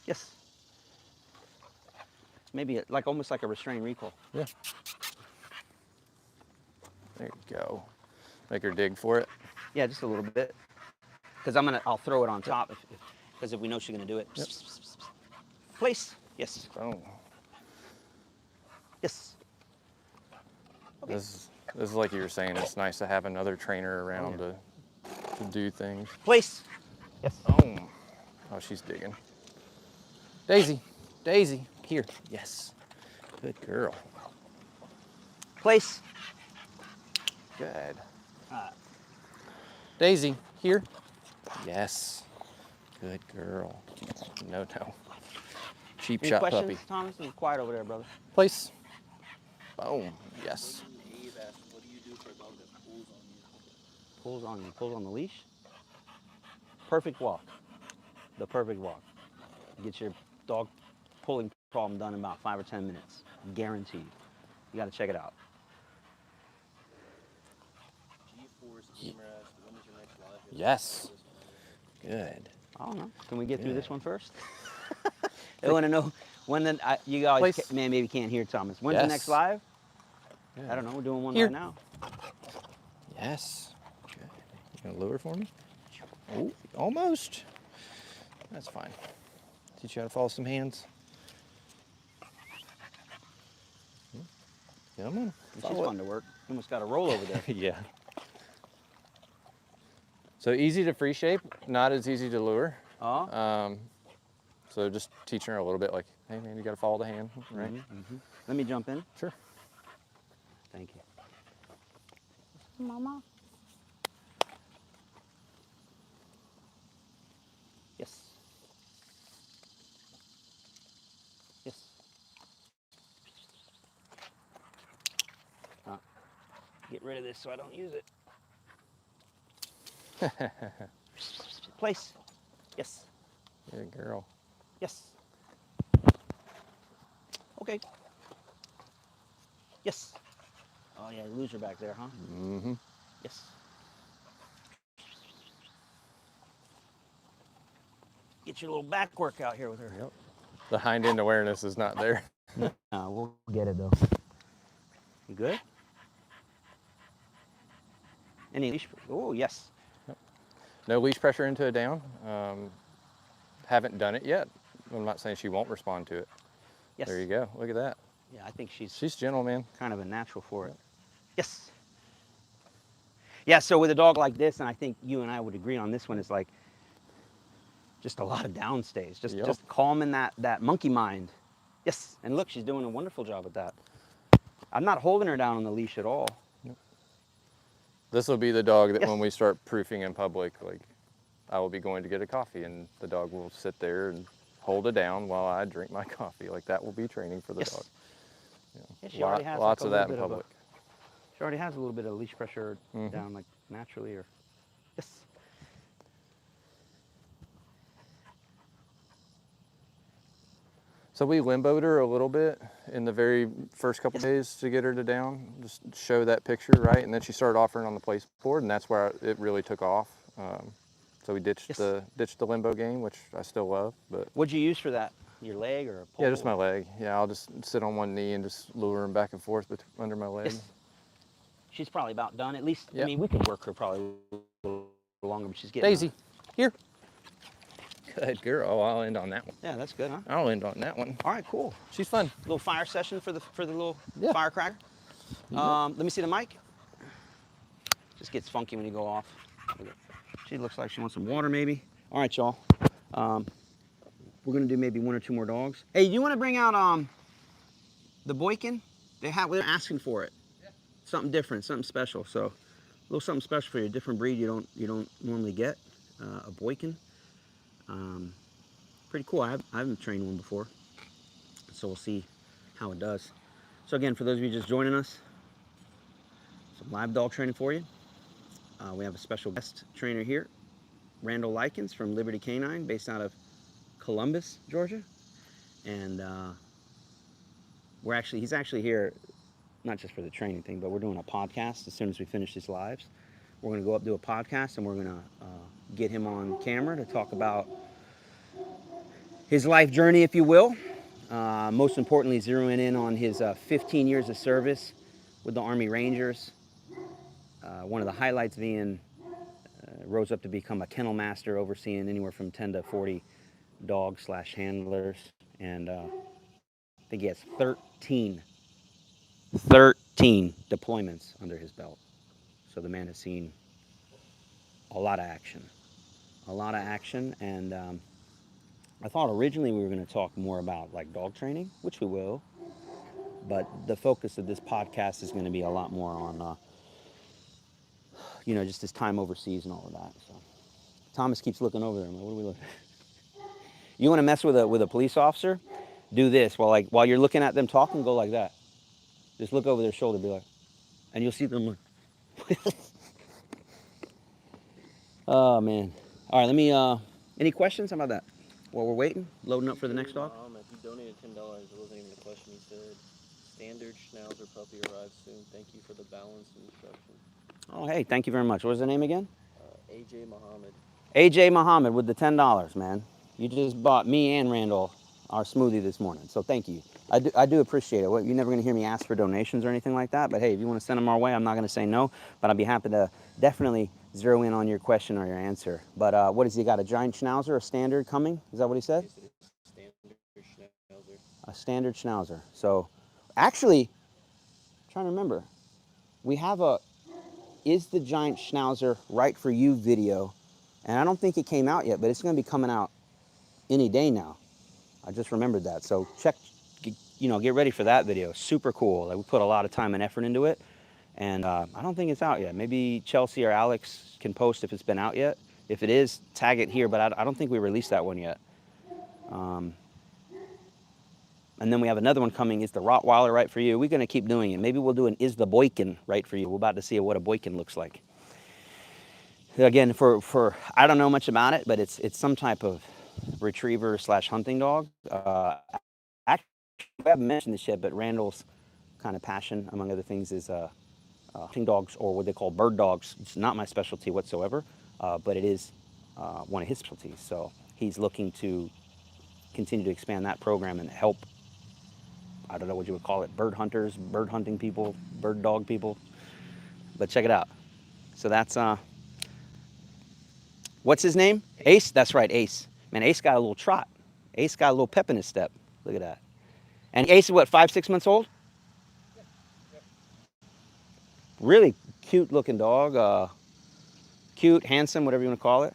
Yes. Maybe like almost like a restrained recoil. Yeah. There you go. Make her dig for it. Yeah, just a little bit. Because I'll throw it on top because if we know she's gonna do it. Yep. Place. Yes. Oh. Yes. Okay. This is like you were saying. It's nice to have another trainer around to do things. Place. Yes. Oh. Oh, she's digging. Daisy. Daisy. Here. Yes. Good girl. Place. Good. Daisy. Here. Yes. Good girl. No. Cheap Any shot questions, puppy. Thomas? It's quiet over there, brother. Place. Boom. Yes. Abe asked, what do you do for a dog that pulls on you? Pulls on you. Pulls on the leash. Perfect walk. The perfect walk. Get your dog pulling problem done in about 5 or 10 minutes. Guaranteed. You got to check it out. G-Force Gamer asked, when is your next live? Yes. Good. I don't know. Can we get through this Good. one first? I want to know when you guys Place. maybe can't hear Thomas. When's the next Yes. live? Good. I don't know. We're doing one Here. right now. Yes. Good. You gonna lure for me? Oh, almost. That's fine. Teach you how to follow some hands. Come on. She's follow it. fun to work. Almost got a roll over there. Yeah. So easy to free shape, not as easy to lure. Oh. So just teaching her a little bit like, hey man, you gotta follow the hand, right? Let me jump in. Sure. Thank you. Mama. Yes. Yes. Get rid of this so I don't use it. Place. Yes. Good girl. Yes. Okay. Yes. Oh yeah, you lose her back there, huh? Mm-hmm. Yes. Get your little back workout here with her. Yep. The hind end awareness is not there. We'll get it though. You good? Any leash? Oh yes. No leash pressure into a down. Haven't done it yet. I'm not saying she won't respond to it. Yes. There you go. Look at that. Yeah, I think she's She's gentle, man. kind of a natural for it. Yes. Yeah, so with a dog like this, and I think you and I would agree on this one, is like just a lot of downstays, just Yep. just calming that monkey mind. Yes, and look, she's doing a wonderful job at that. I'm not holding her down on the leash at all. This will be the dog that Yes. when we start proofing in public, like I will be going to get a coffee and the dog will sit there and hold it down while I drink my coffee. Like that will be training for the Yes. dog. Yeah, she already has Lots like of a that little in bit of public. she already has a little bit of leash pressure Mhm. down like naturally, or yes. So we limboed her a little bit in the very first couple days to get her to down, just show that picture, right? And then she started offering on the place board, and that's where it really took off. So we ditched Yes. the limbo game, which I still love, but What'd you use for that? Your leg or a pole? yeah, just my leg. Yeah, I'll just sit on one knee and just lure him back and forth under my leg. Yes. She's probably about done. At least, I Yep. mean, we could work her probably a little longer, but she's getting Daisy, here. Good girl. I'll end on that one. Yeah, that's good, huh? I'll end on that one. All right, cool. She's fun. Little fire session for the little Yeah. firecracker. Let me see the mic. Just gets funky when you go off. She looks like she wants some water, maybe. All right, y'all. We're gonna do maybe 1 or 2 more dogs. Hey, you want to bring out the Boykin? They're asking for it. Yeah. Something different, something special. So, a little something special for you. A different breed you don't normally get. A Boykin. Pretty cool. I haven't trained one before, so we'll see how it does. So again, for those of you just joining us, some live dog training for you. We have a special guest trainer here, Randall Likens from Liberty Canine, based out of Columbus, Georgia. And he's actually here, not just for the training thing, but we're doing a podcast as soon as we finish these lives. We're going to go up do a podcast, and we're going to get him on camera to talk about his life journey, if you will. Most importantly, zeroing in on his 15 years of service with the Army Rangers. One of the highlights being rose up to become a kennel master, overseeing anywhere from 10 to 40 dogs / handlers. And I think he has 13 deployments under his belt. So the man has seen a lot of action. And I thought originally we were going to talk more about like dog training, which we will. But the focus of this podcast is going to be a lot more on just his time overseas and all of that. So Thomas keeps looking over there. I'm like, what are we looking at? You want to mess with a police officer? Do this while you're looking at them talking. Go like that. Just look over their shoulder, be like, and you'll see them look. Oh man. All right. Let me. Any questions? How about that? While we're waiting, loading up for the next dog. He donated $10. It wasn't even a question. He said, "Standard Schnauzer puppy arrives soon. Thank you for the balance and instruction." Oh, hey, thank you very much. What was the name again? AJ Muhammad. AJ Muhammad with the $10, man. You just bought me and Randall our smoothie this morning, so thank you. I do appreciate it. You're never going to hear me ask for donations or anything like that, but hey, if you want to send them our way, I'm not going to say no, but I'd be happy to definitely zero in on your question or your answer. But what has he got, a giant Schnauzer, a standard coming? Is that what he said? Standard Schnauzer. A standard Schnauzer. So, actually, I'm trying to remember, we have a Is the Giant Schnauzer Right For You video, and I don't think it came out yet, but it's going to be coming out any day now. I just remembered that. So get ready for that video. Super cool. Like, we put a lot of time and effort into it, and I don't think it's out yet. Maybe Chelsea or Alex can post if it's been out yet. If it is, tag it here, but I don't think we released that one yet. And then we have another one coming, Is the Rottweiler Right For You? We're going to keep doing it. Maybe we'll do an Is the Boykin Right For You? We're about to see what a Boykin looks like. Again, for I don't know much about it, but it's some type of retriever / hunting dog. Actually, I haven't mentioned this yet, but Randall's kind of passion, among other things, is hunting dogs, or what they call bird dogs. It's not my specialty whatsoever, but it is one of his specialties. So he's looking to continue to expand that program and help, I don't know what you would call it, bird hunters, bird hunting people, bird dog people. But check it out. So that's, what's his name? Ace? That's right, Ace. Man, Ace got a little trot. Ace got a little pep in his step. Look at that. And Ace is what, 5, 6 months old? Yep. Really cute looking dog. Cute, handsome, whatever you want to call it.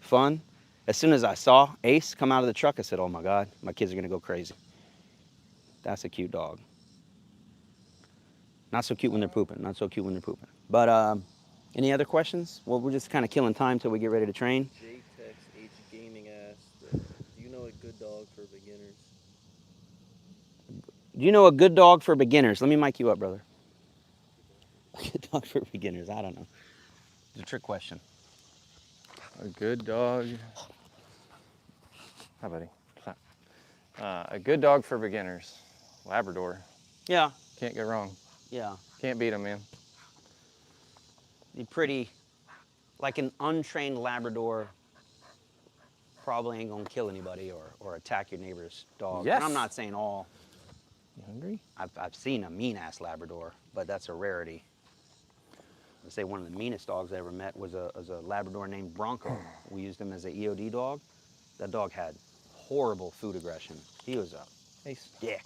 Fun. As soon as I saw Ace come out of the truck, I said, oh my God, my kids are going to go crazy. That's a cute dog. Not so cute when they're pooping. Not so cute when they're pooping. But any other questions? Well, we're just kind of killing time till we get ready to train. JTEX H Gaming asked, do you know a good dog for beginners? Do you know a good dog for beginners? Let me mic you up, brother. A good dog for beginners. I don't know. It's a trick question. A good dog. Hi, buddy. A good dog for beginners. Labrador. Yeah. Can't go wrong. Yeah. Can't beat them, man. Be pretty, like an untrained Labrador probably ain't gonna kill anybody or attack your neighbor's dog. Yes. And I'm not saying all You hungry? I've seen a mean-ass Labrador, but that's a rarity. I'd say one of the meanest dogs I ever met was a Labrador named Bronco. We used him as an EOD dog. That dog had horrible food aggression. He was a Ace. dick.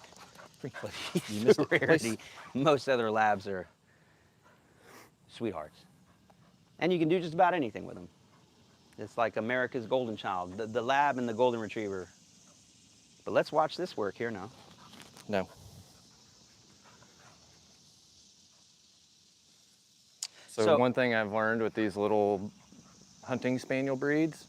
Free. But You he's missed a it. Place. rarity. Most other labs are sweethearts. And you can do just about anything with them. It's like America's golden child, the lab and the golden retriever. But let's watch this work here now. No. So one thing I've learned with these little hunting spaniel breeds,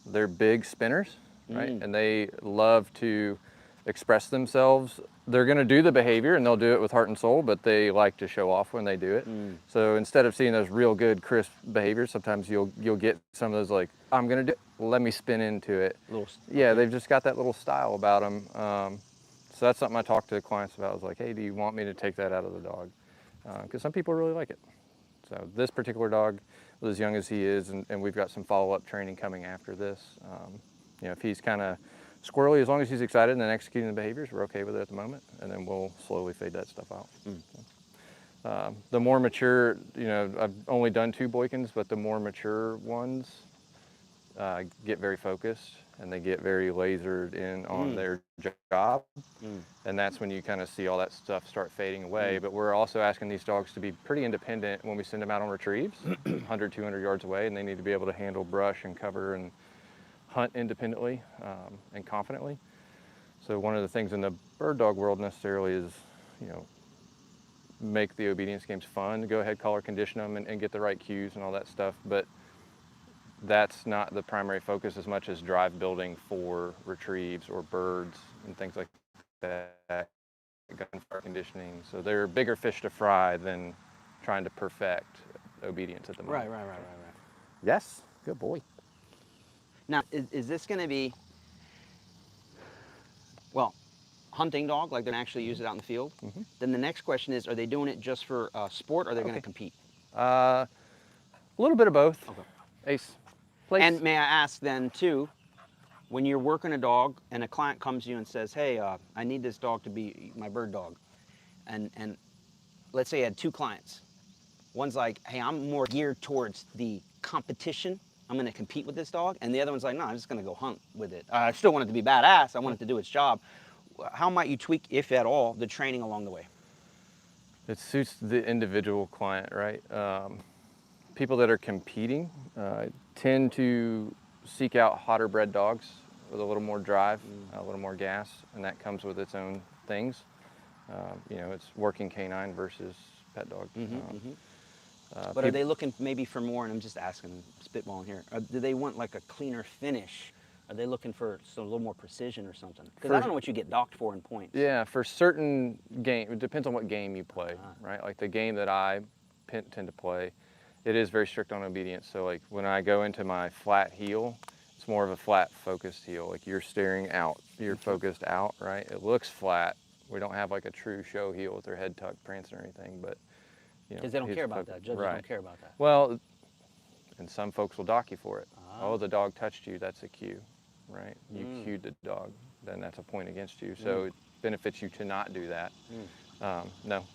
they're big spinners, right? And they love to express themselves. They're going to do the behavior and they'll do it with heart and soul, but they like to show off when they do it. So instead of seeing those real good crisp behaviors, sometimes you'll get some of those like, I'm going to do it, let me spin into it. Yeah, they've just got that little style about them. So that's something I talk to clients about. I was like, hey, do you want me to take that out of the dog? Because some people really like it. So this particular dog was as young as he is, and we've got some follow-up training coming after this. You know, if he's kind of squirrely, as long as he's excited and then executing the behaviors, we're okay with it at the moment, and then we'll slowly fade that stuff out. So, the more mature, you know, I've only done 2 Boykins, but the more mature ones get very focused and they get very lasered in on their job. And that's when you kind of see all that stuff start fading away. But we're also asking these dogs to be pretty independent when we send them out on retrieves, 100, 200 yards away, and they need to be able to handle brush and cover and hunt independently and confidently. So one of the things in the bird dog world necessarily is, you know, make the obedience games fun, go ahead, collar condition them and get the right cues and all that stuff. But that's not the primary focus as much as drive building for retrieves or birds and things like that, gunfire conditioning. So they're bigger fish to fry than trying to perfect obedience at the moment. Right. Yes, good boy. Now, is this going to be, well, hunting dog, like they're going to actually use it out in the field? Then the next question is, are they doing it just for sport, or are they going to compete? A little bit of both. Okay. Ace, place. And may I ask then, too, when you're working a dog and a client comes to you and says, hey, I need this dog to be my bird dog, and let's say I had 2 clients. One's like, hey, I'm more geared towards the competition. I'm going to compete with this dog. And the other one's like, no, I'm just going to go hunt with it. I still want it to be badass. I want it to do its job. How might you tweak, if at all, the training along the way? It suits the individual client, right? People that are competing tend to seek out hotter bred dogs with a little more drive, a little more gas, and that comes with its own things. You know, it's working canine versus pet dog. But are they looking maybe for more, and I'm just asking, spitballing here, do they want like a cleaner finish? Are they looking for a little more precision or something? Because I don't know what you get docked for in points. Yeah, for certain game, it depends on what game you play, right? Like the game that I tend to play, it is very strict on obedience. So like when I go into my flat heel, it's more of a flat focused heel. Like you're staring out, you're focused out, right? It looks flat. We don't have like a true show heel with their head tucked, prancing or anything, but you know. Because they don't care about that. Judges don't care about that. Well, and some folks will dock you for it. Oh, the dog touched you, that's a cue, right? You cued the dog, then that's a point against you. So it benefits you to not do that. No.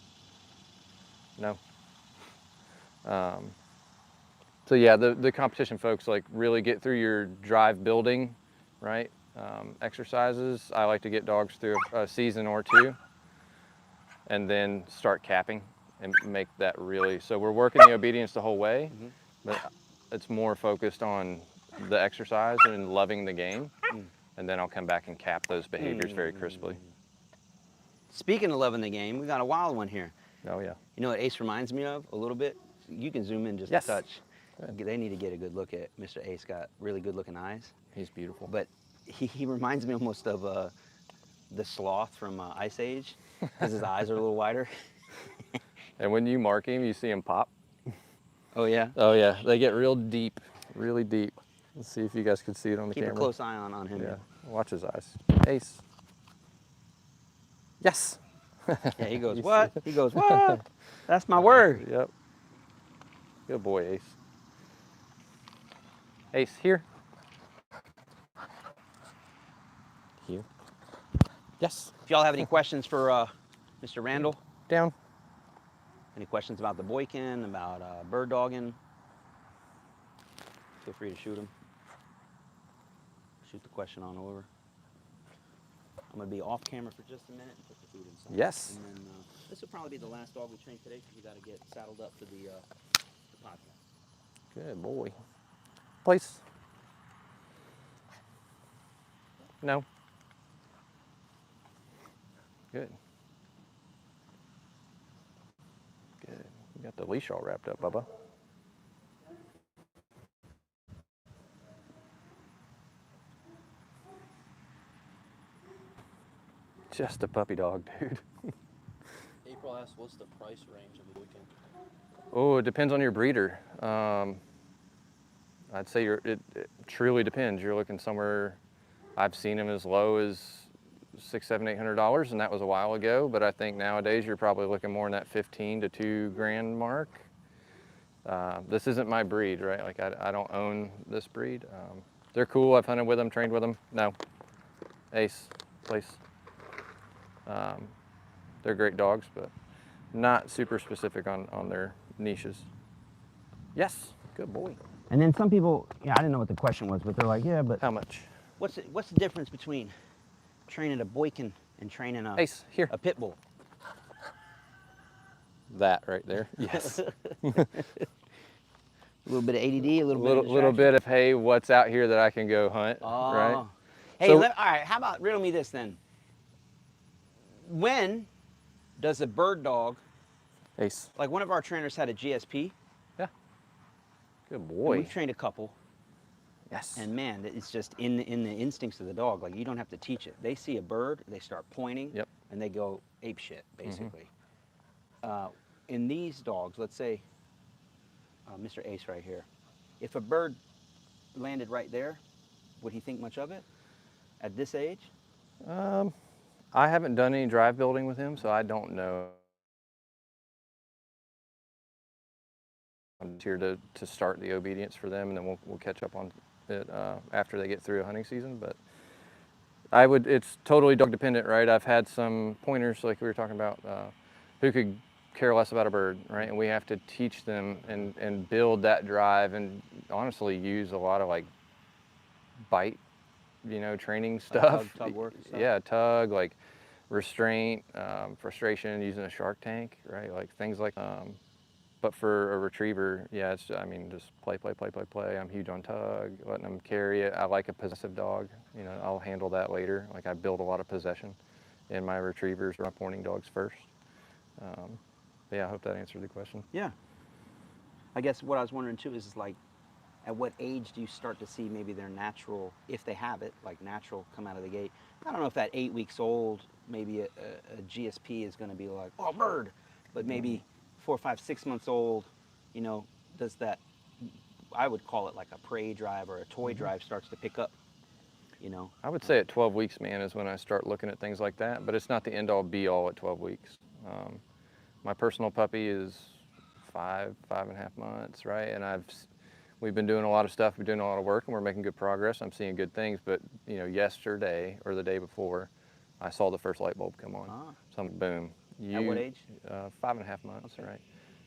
So yeah, the competition folks like really get through your drive building, right? Exercises. I like to get dogs through a season or 2 and then start capping and make that really, so we're working the obedience the whole way, but it's more focused on the exercise and loving the game, and then I'll come back and cap those behaviors very crisply. Speaking of loving the game, we got a wild one here. Oh yeah. You know what Ace reminds me of a little bit? You can zoom in just a touch. They need to get a good look at Mr. Ace. Got really good looking eyes. He's beautiful. But he reminds me almost of the sloth from Ice Age, because his eyes are a little wider. And when you mark him, you see him pop. Oh yeah? Oh yeah, they get real deep, really deep. Let's see if you guys can see it on the camera. Keep a close eye on him. Yeah, watch his eyes. Ace. Yes. Yeah, he goes, what? He goes, what? That's my word. Yep. Good boy, Ace. Ace, here. Here. Yes. If y'all have any questions for Mr. Randall, Down. any questions about the Boykin, about bird dogging, feel free to shoot them. Shoot the question on over. I'm gonna be off camera for just a minute and put the food inside. Yes. And then this will probably be the last dog we train today because we got to get saddled up for the podcast. Good boy. Place. No. Good. Good. You got the leash all wrapped up, Bubba. Just a puppy dog, dude. April asked, what's the price range of the Boykin? Oh, it depends on your breeder. I'd say it truly depends. You're looking somewhere. I've seen them as low as $600, $700, $800, and that was a while ago. But I think nowadays you're probably looking more in that 15 to $2,000 mark. This isn't my breed, right? Like I don't own this breed. They're cool. I've hunted with them, trained with them. No, Ace, place. They're great dogs, but not super specific on their niches. Yes, good boy. And then some people, yeah, I didn't know what the question was, but they're like, yeah, but How much? what's the difference between training a Boykin and training Ace, here. a pit bull? That right there. Yes. A little bit of ADD, a little bit. little bit of, hey, what's out here that I can go hunt, Oh. right? Hey, So- all right. How about riddle me this then? When does a bird dog, Ace. like one of our trainers had a GSP? Yeah. Good And boy. we've trained a couple, Yes. and man, it's just in the instincts of the dog. Like you don't have to teach it. They see a bird, they start pointing, Yep. and they go ape shit, basically. In these dogs, let's say Mr. Ace right here, if a bird landed right there, would he think much of it at this age? I haven't done any drive building with him, so I don't know. I'm here to start the obedience for them, and then we'll catch up on it after they get through a hunting season. But it's totally dog dependent, right? I've had some pointers, like we were talking about, who could care less about a bird, right? And we have to teach them and build that drive, and honestly use a lot of like bite, training stuff. Tug work and stuff? Yeah, tug, like restraint, frustration, using a shark tank, right? Like things like. But for a retriever, yeah, just play. I'm huge on tug, letting them carry it. I like a possessive dog. I'll handle that later. Like I build a lot of possession in my retrievers or my pointing dogs first. But yeah, I hope that answered the question. Yeah. I guess what I was wondering too is like, at what age do you start to see maybe their natural, if they have it, like natural come out of the gate? I don't know if at 8 weeks old, maybe a GSP is going to be like, oh, bird. But maybe 4, 5, 6 months old, does that, I would call it like a prey drive or a toy drive starts to pick up, I would say at 12 weeks, man, is when I start looking at things like that. But it's not the end all be all at 12 weeks. My personal puppy is 5.5 months, right? And we've been doing a lot of stuff, we're doing a lot of work, and we're making good progress. I'm seeing good things, but yesterday or the day before, I saw the first light bulb come on. Ah. So I'm boom. At what age? 5.5 months, Okay. right?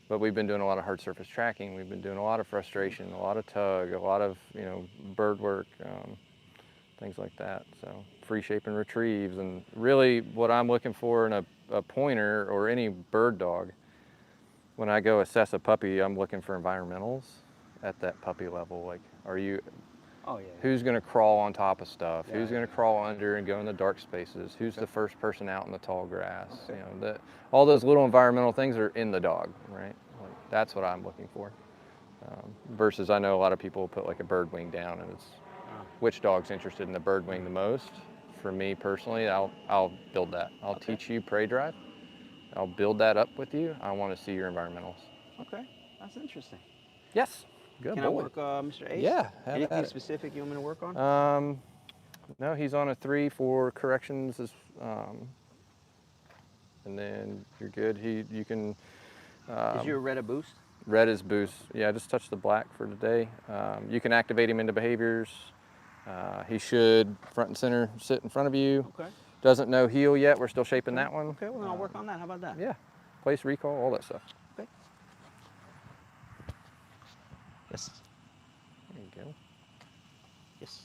But we've been doing a lot of hard surface tracking. We've been doing a lot of frustration, a lot of tug, a lot of bird work, things like that. So free shape and retrieves, and really what I'm looking for in a pointer or any bird dog. When I go assess a puppy, I'm looking for environmentals at that puppy level. Like, Oh, yeah. who's going to crawl on top of stuff? Yeah, Who's going to crawl under and go in the dark spaces? Who's the first person out in the tall grass? Okay. All those little environmental things are in the dog, right? Like, that's what I'm looking for. Versus, I know a lot of people put like a bird wing down, and it's which dog's interested in the bird wing the most. For me personally, I'll build that. I'll teach you prey drive. I'll build that up with you. I want to see your environmentals. Okay, that's interesting. Yes. Good Can boy. I work Mr. Ace? Yeah, have Anything at it. specific you want me to work on? No, he's on a 3 for corrections, and then you're good. You can. Is you a red a boost? Red is boost. Yeah, just touch the black for today. You can activate him into behaviors. He should front and center sit in front of you. Okay. doesn't know heel yet. We're still shaping that one. Okay, well, then I'll work on that. How about that? Yeah, place, recall, all that stuff. Okay. Yes. There you go. Yes.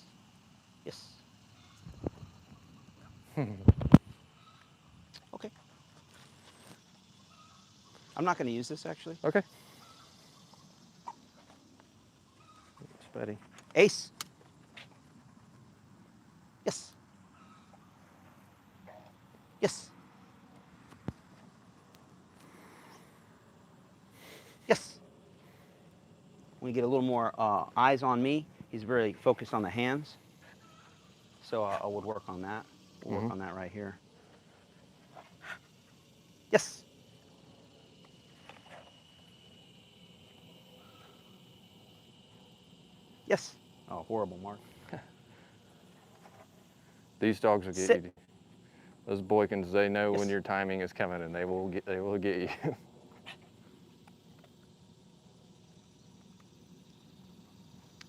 Yes. Okay. I'm not going to use this actually. Okay. Buddy. Ace. Yes. Yes. Yes. When you get a little more eyes on me, he's very focused on the hands. So I would work on that. We'll work on that right here. Yes. Yes. Oh, horrible, Mark. These dogs will get Sit. you. Those Boykins, they know Yes. when your timing is coming, and they will get you.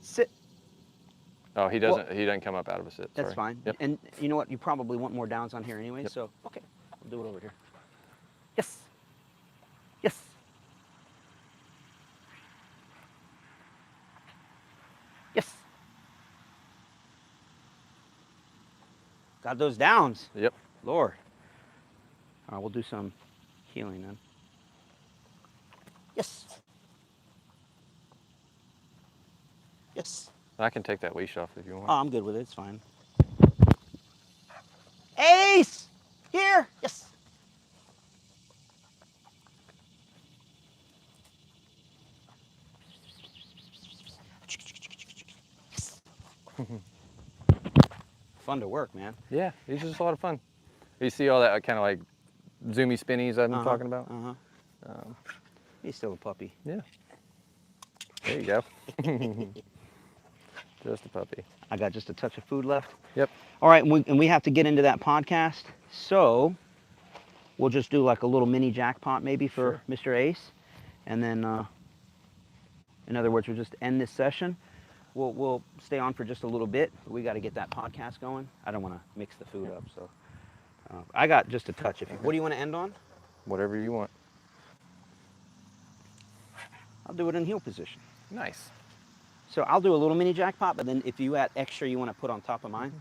Sit. Oh, he doesn't come up out of a sit. That's Sorry. fine. Yep. And you know what? You probably want more downs on here anyway, so okay. We'll do it over here. Yes. Yes. Yes. Got those downs. Yep. Lord. All right, we'll do some healing then. Yes. Yes. I can take that leash off if you want. Oh, I'm good with it. It's fine. Ace! Here! Yes. Fun to work, man. Yeah, these are just a lot of fun. You see all that kind of like zoomy spinnies I've been talking about? He's still a puppy. Yeah. There you go. Just a puppy. I got just a touch of food left. Yep. All right, and we have to get into that podcast. So we'll just do like a little mini jackpot maybe for Mr. Ace. And then, in other words, we'll just end this session. We'll stay on for just a little bit. We got to get that podcast going. I don't want to mix the food up, so. I got just a touch. What do you want to end on? Whatever you want. I'll do it in heel position. Nice. So I'll do a little mini jackpot, but then if you add extra you want to put on top of mine.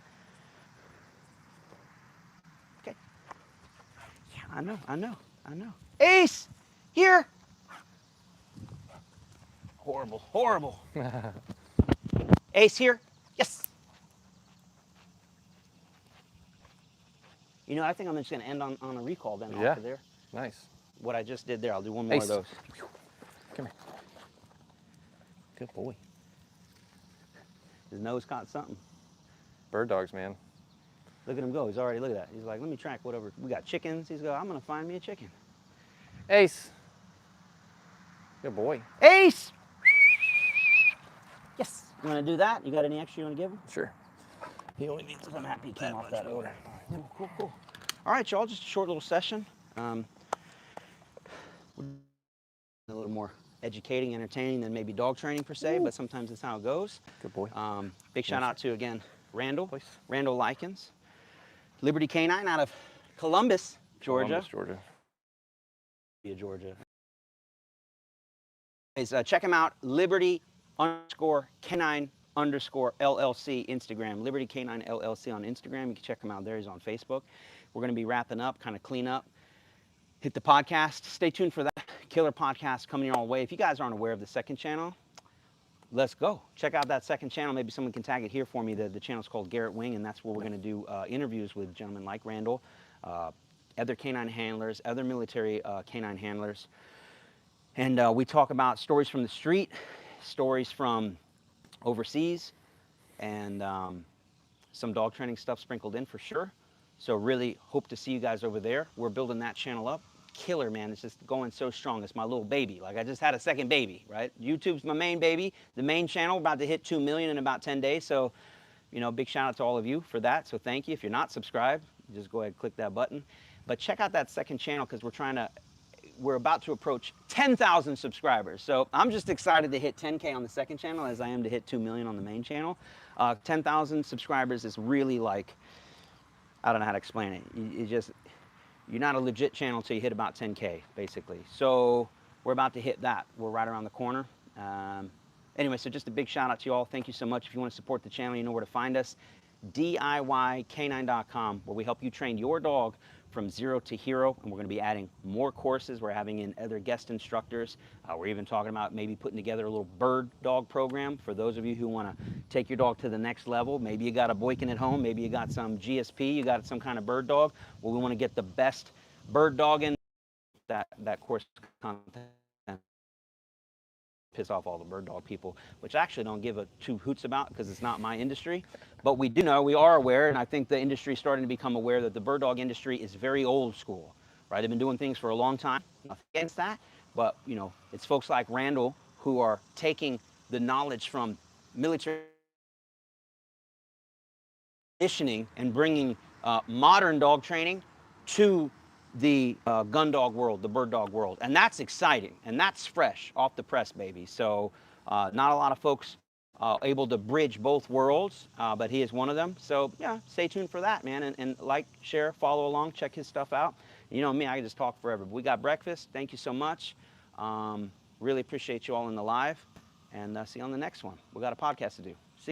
Okay. Yeah, I know. Ace! Here! Horrible. Ace here. Yes. You know, I think I'm just going to end on a recall then Yeah. off of there. Nice. What I just did there, I'll do one more Ace. of those. Come here. Good boy. His nose caught something. Bird dogs, man. Look at him go. He's already, look at that. He's like, let me track whatever. We got chickens. He's going, I'm going to find me a chicken. Ace. Good boy. Ace! Yes. You want to do that? You got any extra you want to give him? Sure. He only needs, I'm happy he came off that order. Yeah, cool. All right, y'all, just a short little session. A little more educating, entertaining than maybe dog training per se, but sometimes that's how it goes. Good boy. Big shout out to, again, Randall. Please. Randall Likens. Liberty Canine out of Columbus, Georgia. Columbus, Georgia. Georgia. Check him out, Liberty_Canine_LLC Instagram. Liberty Canine LLC on Instagram. You can check him out there. He's on Facebook. We're going to be wrapping up, kind of clean up. Hit the podcast. Stay tuned for that killer podcast coming your way. If you guys aren't aware of the second channel, let's go. Check out that second channel. Maybe someone can tag it here for me. The channel's called Garrett Wing, and that's where we're going to do interviews with gentlemen like Randall, other canine handlers, other military canine handlers. And we talk about stories from the street, stories from overseas, and some dog training stuff sprinkled in for sure. So really hope to see you guys over there. We're building that channel up. Killer, man. It's just going so strong. It's my little baby. Like I just had a second baby, right? YouTube's my main baby. The main channel about to hit 2 million in about 10 days. So, you know, big shout out to all of you for that. So thank you. If you're not subscribed, just go ahead and click that button. But check out that second channel because we're about to approach 10,000 subscribers. So I'm just excited to hit 10K on the second channel as I am to hit 2 million on the main channel. 10,000 subscribers is really like, I don't know how to explain it. You're not a legit channel until you hit about 10K, basically. So we're about to hit that. We're right around the corner. Anyway, so just a big shout out to you all. Thank you so much. If you want to support the channel, you know where to find us. DIYK9.com, where we help you train your dog from zero to hero. And we're going to be adding more courses. We're having in other guest instructors. We're even talking about maybe putting together a little bird dog program for those of you who want to take your dog to the next level. Maybe you got a Boykin at home. Maybe you got some GSP. You got some kind of bird dog. Well, we want to get the best bird dog in that course content. Piss off all the bird dog people, which I actually don't give a two hoots about because it's not my industry. But we do know, we are aware, and I think the industry is starting to become aware that the bird dog industry is very old school, right? They've been doing things for a long time. Nothing against that, but you know, it's folks like Randall who are taking the knowledge from military conditioning and bringing modern dog training to the gun dog world, the bird dog world. And that's exciting, and that's fresh off the press, baby. So not a lot of folks able to bridge both worlds, but he is one of them. So yeah, stay tuned for that, man. And like, share, follow along, check his stuff out. You know me, I can just talk forever. But we got breakfast. Thank you so much. Really appreciate you all in the live, and see you on the next one. We got a podcast to do.